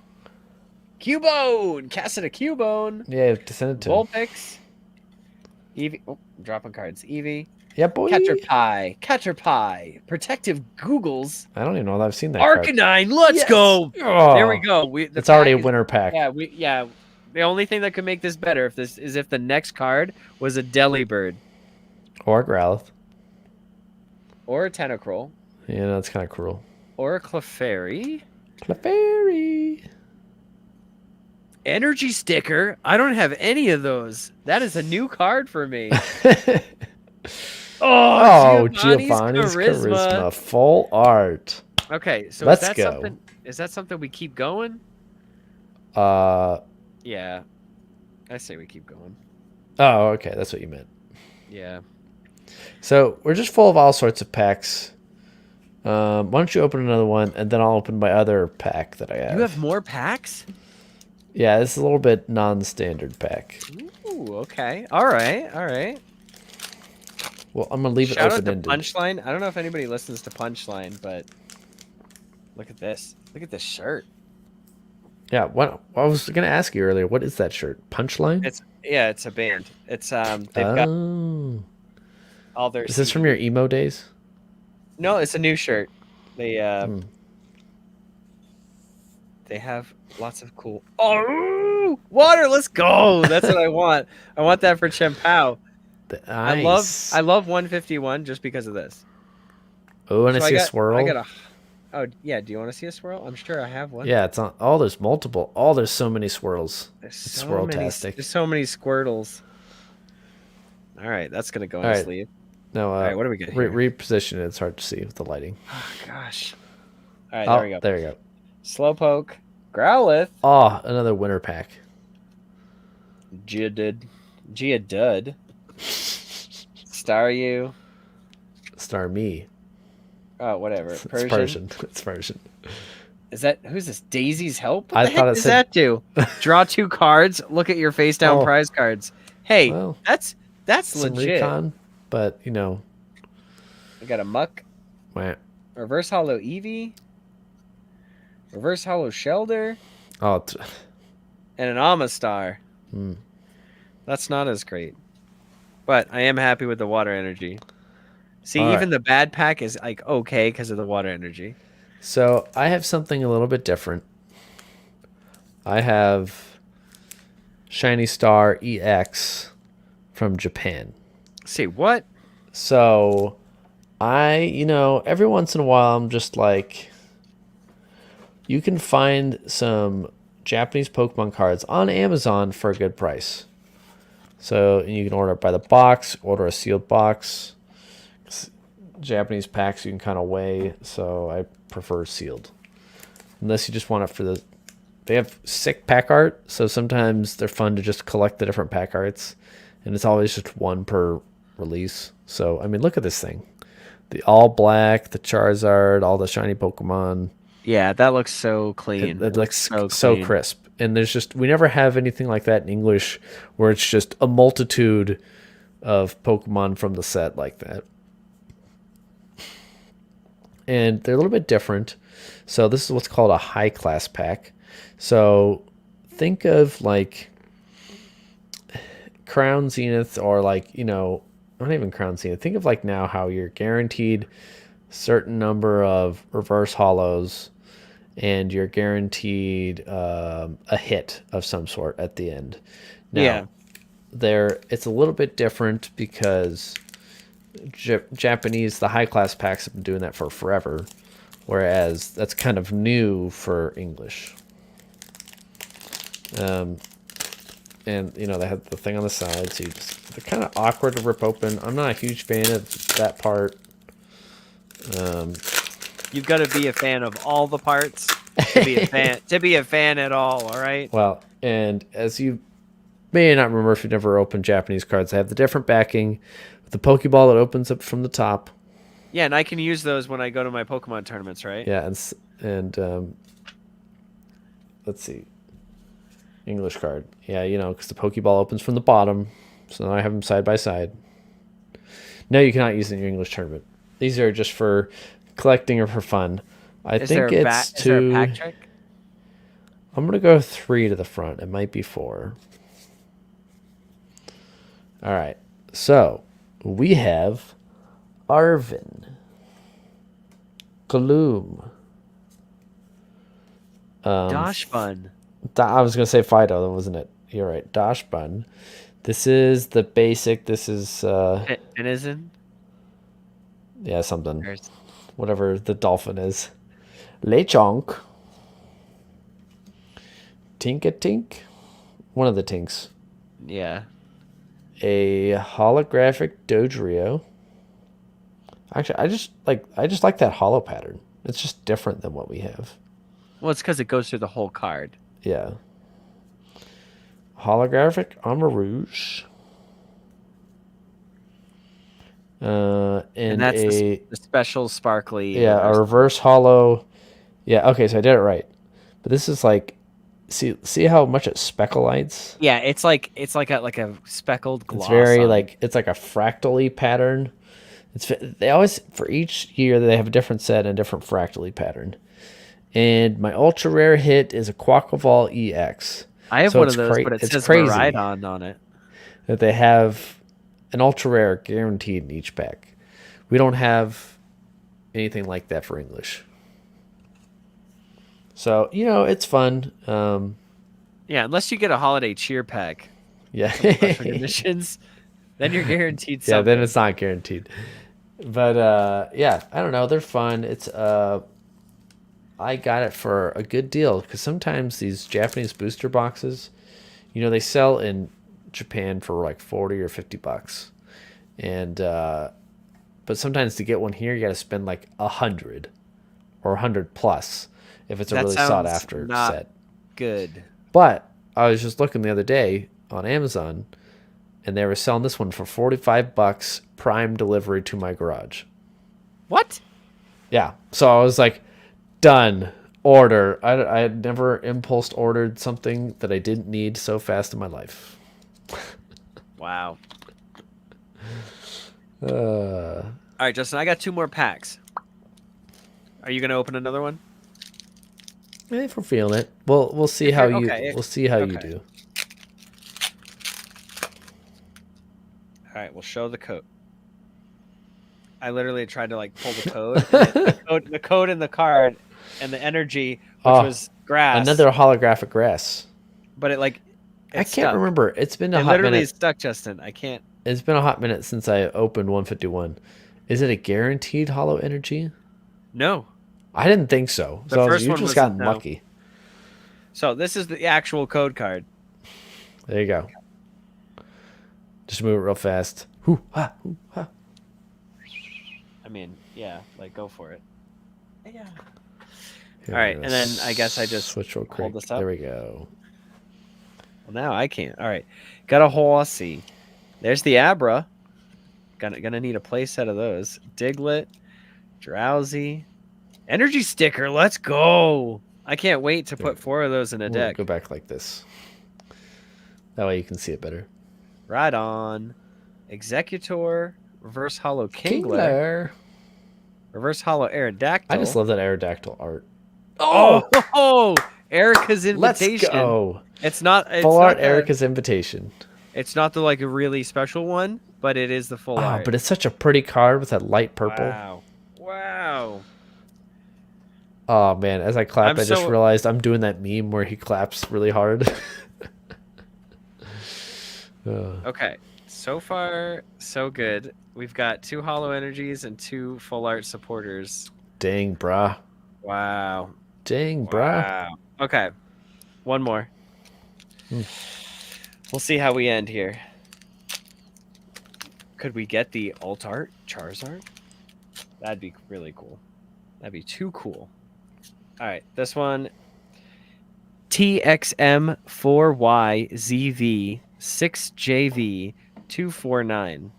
Cubone! Casted a Cubone! Yeah, descended to Vulpix. Eevee. Oh, I'm dropping cards. Eevee. Yeah, boy. Caterpie. Protective Googles. I don't even know that I've seen that card. Arcanine, let's go! Oh, There we go. It's already a winner pack. Yeah. The only thing that could make this better is if the next card was a Delibird. Or a Growlithe. Or a Tentacruel. Yeah, that's kind of cruel. Or a Clefairy. Clefairy. Energy Sticker. I don't have any of those. That is a new card for me. Giovanni's Charisma. Full art. Okay, so Let's is that go. Is that something we keep going? Yeah. I say we keep going. Oh, okay. That's what you meant. Yeah. So we're just full of all sorts of packs. Why don't you open another one, and then I'll open my other pack that I have. You have more packs? Yeah, it's a little bit non-standard pack. Ooh, okay. All right. Well, I'm going to leave it open-ended. Shout out to Punchline. I don't know if anybody listens to Punchline, but look at this. Look at this shirt. Yeah, I was going to ask you earlier, what is that shirt? Punchline? It's a band. It's they've got all their Is this from your emo days? No, it's a new shirt. They have lots of cool. Oh, water! Let's go. That's what I want. I want that for Chien-Pao. Nice. I love 151 just because of this. Oh, and I see a swirl. Oh yeah. Do you want to see a swirl? I'm sure I have one. Yeah, it's on. Oh, there's multiple. Oh, there's so many swirls. There's Swirl-tastic. so many Squirtles. All right, that's gonna go in the sleeve. No, all right, what do we get here? Reposition it. It's hard to see with the lighting. Oh gosh. All right, there we go. There you go. Slowpoke, Growlithe. Oh, another winter pack. Geodude. Staryu. Starmie. Oh, whatever. It's Persian. It's Persian. Is that who's this? Daisy's Help? I thought it does that do? Draw 2 cards. Look at your face down prize cards. Hey, well, that's some legit. recon, but you know. I got a Muck. Wah. Reverse Hollow Eevee. Reverse Hollow Shelder. Oh. And an Amistar. That's not as great. But I am happy with the water energy. See, even the bad pack is like okay because of the water energy. So I have something a little bit different. I have Shiny Star EX from Japan. See what? So every once in a while I'm just like, you can find some Japanese Pokemon cards on Amazon for a good price. So you can order it by the box, order a sealed box. Japanese packs you can kind of weigh, so I prefer sealed. Unless you just want it for they have sick pack art, so sometimes they're fun to just collect the different pack arts, and it's always just one per release. So I mean, look at this thing. The all black, the Charizard, all the shiny Pokemon. Yeah, that looks so It, clean. it It looks looks so so clean. crisp. And we never have anything like that in English where it's just a multitude of Pokemon from the set like that. And they're a little bit different. So this is what's called a high class pack. So think of like Crown Zenith, or like, not even Crown Zenith. Think of like now how you're guaranteed certain number of reverse hollows, and you're guaranteed a hit of some sort at the end. Yeah. Now, it's a little bit different because Japanese, the high class packs have been doing that for forever, whereas that's kind of new for English. And they have the thing on the side, so they're kind of awkward to rip open. I'm not a huge fan of that part. You've got to be a fan of all the parts to be a fan at all. All right. Well, and as you may not remember if you've never opened Japanese cards, they have the different backing with the Pokeball that opens up from the top. Yeah, and I can use those when I go to my Pokemon tournaments, right? Yeah, and let's see. English card. Yeah, because the Pokeball opens from the bottom. So now I have them side by side. No, you cannot use it in your English tournament. These are just for collecting or for fun. Is there a pack trick? I'm going to go 3 to the front. It might be 4. All right. So we have Arvin, Gloom, Dashbun. I was going to say Fido, wasn't it? You're right. Dashbun. This is the basic. This is Denizen? Yeah, something. Whatever the dolphin is. Lechonk. Tinkatink. One of the tinks. Yeah. A holographic Dodrio. Actually, I just like that hollow pattern. It's just different than what we have. Well, it's because it goes through the whole card. Yeah. Holographic Amarouge. And that's the special sparkly. Yeah, a reverse hollow. Yeah, okay, so I did it right. But this is like, see how much it specklights? Yeah, it's like a speckled gloss. It's very it's like a fractally pattern. They always, for each year, they have a different set and a different fractally pattern. And my ultra rare hit is a Quackleval EX. I have one of those, but it says Maridon on it. That they have an ultra rare guaranteed in each pack. We don't have anything like that for English. So, it's fun. Yeah, unless you get a holiday cheer pack. Yeah. Conditions, then you're guaranteed something. Yeah, then it's not guaranteed. But yeah, I don't know. They're fun. It's I got it for a good deal because sometimes these Japanese booster boxes, they sell in Japan for like $40 or $50, and but sometimes to get one here, you got to spend like $100 or $100 plus if it's a really sought after set. Good. But I was just looking the other day on Amazon, and they were selling this one for $45, prime delivery to my garage. What? Yeah. So I was like, done. Order. I had never impulse ordered something that I didn't need so fast in my life. Wow. All right, Justin, I got 2 more packs. Are you gonna open another one? If we're feeling it, we'll see how you you do. All right, we'll show the code. I literally tried to pull the code, the code in the card, and the energy, which was grass. Another holographic grass. But I can't stuck. remember. It's been a hot literally minute. Stuck, Justin. I can't. It's been a hot minute since I opened 151. Is it a guaranteed hollow energy? No. I didn't think so. The first you one just was got no. lucky. So this is the actual code card. There you go. Just move it real fast. Hoo, ha, hoo, ha. I mean, yeah, go for it. Yeah. Here, all right, and then I guess I just switch real quick. hold this up. There we go. Well, now I can't. All right, got a Horsey. There's the Abra. Gonna need a play set of those. Diglett, Drowsy, Energy Sticker. Let's go! I can't wait to put 4 of those in a We'll deck. go back like this. That way you can see it better. Right on. Executor, Reverse Hollow Kingler, Reverse Hollow Aerodactyl. I just love that Aerodactyl art. Oh, Erica's Let's Invitation. go. It's not Full art Erica's Invitation. It's not the like a really special one, but it is the full art. But it's such a pretty card with that light purple. Wow. Oh man, as I clap, I just realized I'm doing that meme where he claps really hard. Okay, so far so good. We've got 2 Hollow Energies and 2 full art supporters. Dang, brah. Wow. Dang, brah. Okay, one more. We'll see how we end here. Could we get the alt art Charizard? That'd be really cool. That'd be too cool. All right, this one. TXM4YZV6JV249.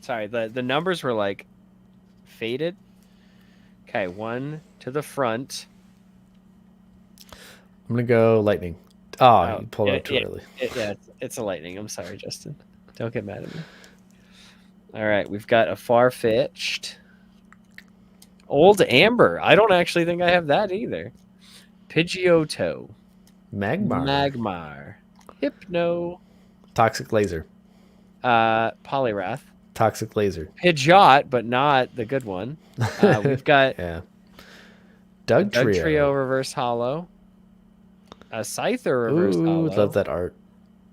Sorry, the numbers were like faded. Okay, 1 to the front. I'm gonna go lightning. Oh, you pulled out too early. It's a lightning. I'm sorry, Justin. Don't get mad at me. All right, we've got a far-fetched Old Amber. I don't actually think I have that either. Pidgeotto. Magmar. Hypno. Toxic Laser. Poliwrath. Toxic Laser. Pidgeot, but not the good one. We've got Dugtrio Reverse Hollow. A Scyther Reverse Hollow. Love that art.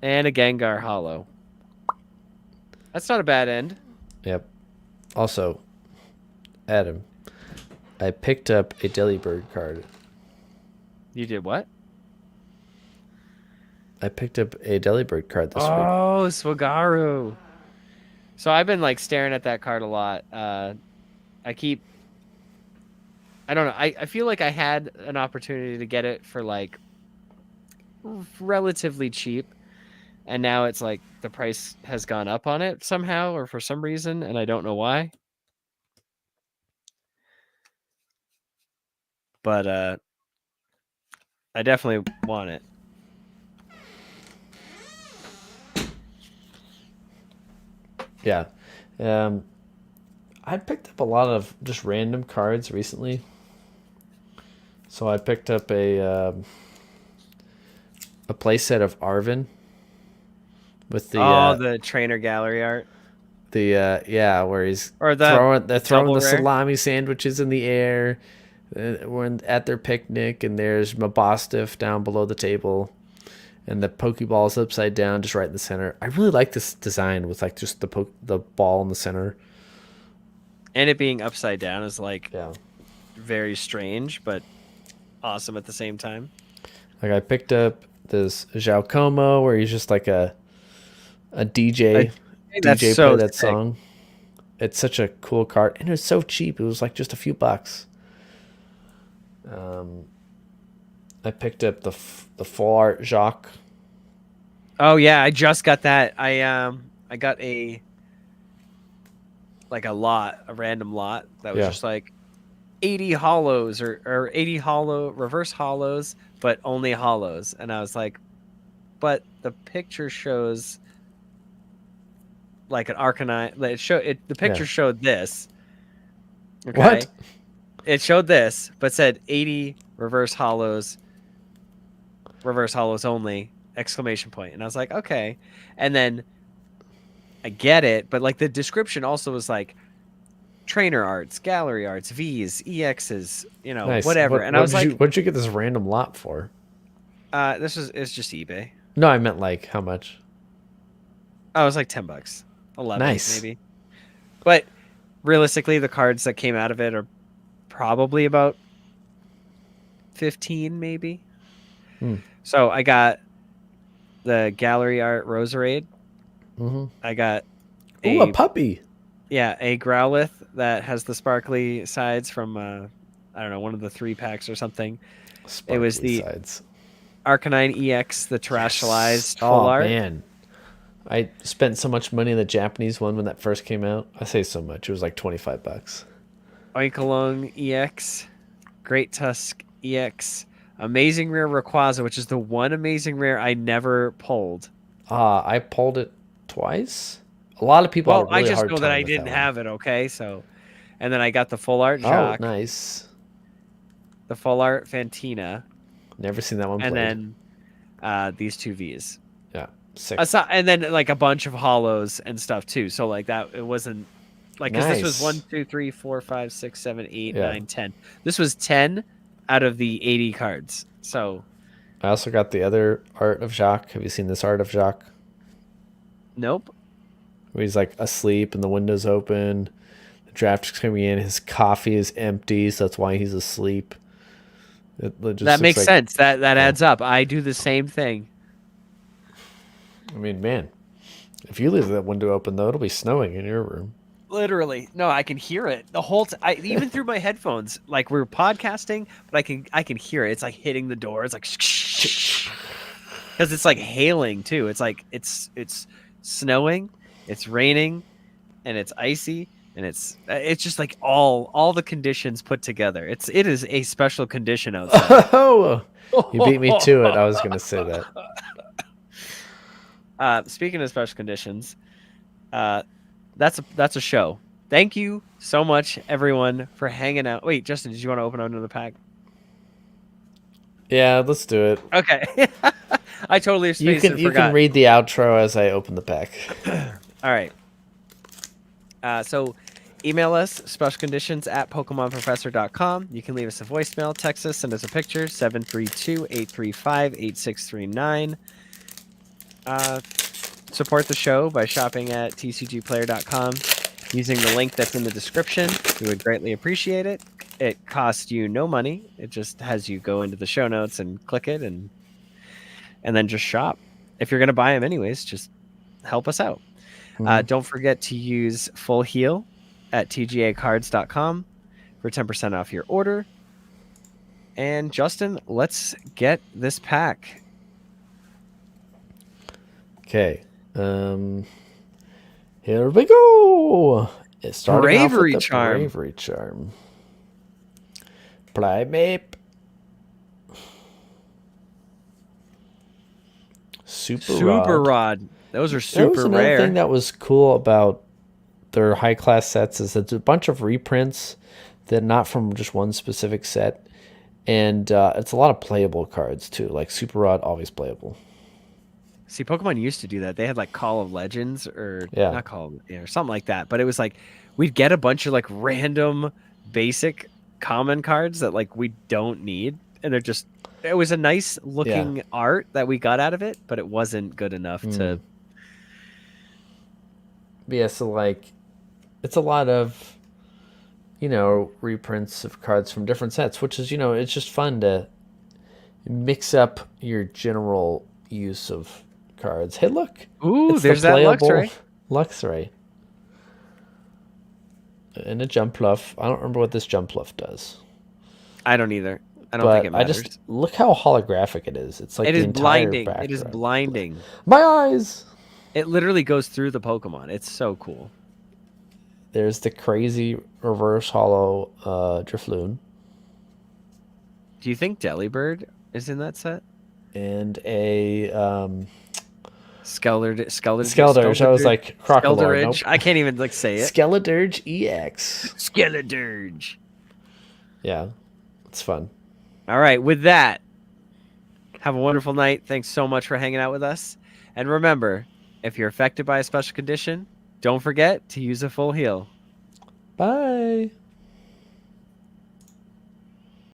And a Gengar Hollow. That's not a bad end. Yep. Also, Adam, I picked up a Delibird card. You did what? I picked up a Delibird card this week. Oh, Swagaru. So I've been like staring at that card a lot. I don't know. I feel like I had an opportunity to get it for like relatively cheap. And now it's like the price has gone up on it somehow or for some reason. And I don't know why. But I definitely want it. Yeah. I picked up a lot of just random cards recently. So I picked up a playset of Arvin with the the trainer gallery art. Where he's throwing the salami sandwiches in the air. We're at their picnic, and there's Mabostiff down below the table, and the Pokeball is upside down, just right in the center. I really like this design with like just the ball in the center, and it being upside down is like very strange, but awesome at the same time. Like I picked up this Zhao Como where he's just like a DJ. DJ play that song. It's such a cool card, and it was so cheap. It was like just a few bucks. I picked up the full art Jacques. Oh yeah, I just got that. I got a random lot that was just like 80 hollows or 80 reverse hollows, but only hollows. And I was like, but the picture shows like an Arcanine. The picture showed this. Okay. What? It showed this, but said 80 reverse hollows only, ! And I was like, okay. And then I get it, but like the description also was like trainer arts, gallery arts, V's, EXs, nice. Whatever. And I was like, what'd you get this random lot for? It's just eBay. No, I meant like how much? Oh, it was like $10. 11 nice. Maybe. But realistically, the cards that came out of it are probably about 15 maybe. So I got the gallery art Roserade. I got a puppy. Yeah, a Growlithe that has the sparkly sides from I don't know, one of the 3 packs or something. Sparkly it was the sides. Arcanine EX, the terrestrialized full art. Man. I spent so much money on the Japanese one when that first came out. I say so much. It was like $25. Oinkalong EX, Great Tusk EX, Amazing Rare Rayquaza, which is the one amazing rare I never pulled. I pulled it twice. A lot of people had Well, a I really just hard know that time I with that didn't one. have it, okay? So, and then I got the full art Oh, Jock, nice. the full art Fantina, Never seen that one and played. then these two Vs. Yeah, sick. And then like a bunch of hollows and stuff too. So like that, it wasn't like, because this was Nice. 1, 2, 3, 4, 5, 6, 7, 8, Yeah. 9, 10. This was 10 out of the 80 cards. So I also got the other art of Jacques. Have you seen this art of Jacques? nope. Where he's like asleep and the window's open. The draft is coming in. His coffee is empty, so that's why he's asleep. It just That looks makes like, sense. That yeah. adds up. I do the same thing. I mean, man, if you leave that window open, though, it'll be snowing in your room. Literally. No, I can hear it the whole even through my headphones. Like we're podcasting, but I can hear it. It's like hitting the door. It's like because it's like hailing too. It's like it's snowing, it's raining, and it's icy, and it's just like all the conditions put together. It is a special condition outside. Oh, you beat me to it. I was going to say that. Speaking of special conditions, that's a show. Thank you so much, everyone, for hanging out. Wait, Justin, did you want to open another pack? Yeah, let's do it. Okay. I totally spaced and You forgot. can read the outro as I open the pack. All right. So email us, specialconditions@pokemonprofessor.com. You can leave us a voicemail, text us, send us a picture, 732-835-8639. Support the show by shopping at tcgplayer.com using the link that's in the description. We would greatly appreciate it. It costs you no money. It just has you go into the show notes and click it and then just shop. If you're going to buy them anyways, just help us out. Don't forget to use Full Heal at tgacards.com for 10% off your order. And Justin, let's get this pack. Okay. Here we go. It's starting off with the Bravery Charm. Primeape. Super Rod. Those are super rare. Another thing that was cool about their high class sets is it's a bunch of reprints that not from just one specific set, and it's a lot of playable cards too. Like Super Rod, always playable. See, Pokemon used to do that. They had like Call of Legends or not Call of, or something like that. But it was like we'd get a bunch of like random basic common cards that like we don't need, and it was a nice looking art that we got out of it, but it wasn't good enough to. Yeah, so like it's a lot of reprints of cards from different sets, which is it's just fun to mix up your general use of cards. Hey, look! Ooh, there's that Luxray. Luxray. And a Jumpluff. I don't remember what this Jumpluff does. I don't either. I don't think it matters. I just look how holographic it is. It's like it the is entire blinding. background. It is blinding. My eyes. It literally goes through the Pokemon. It's so cool. There's the crazy reverse hollow Drifloon. Do you think Delibird is in that set? And a Skeledirge. I was like Crocodile. Nope. I can't even say it. Skeledirge EX. Skeledirge. Yeah, it's fun. All right, with that, have a wonderful night. Thanks so much for hanging out with us. And remember, if you're affected by a special condition, don't forget to use a Full Heal. Bye.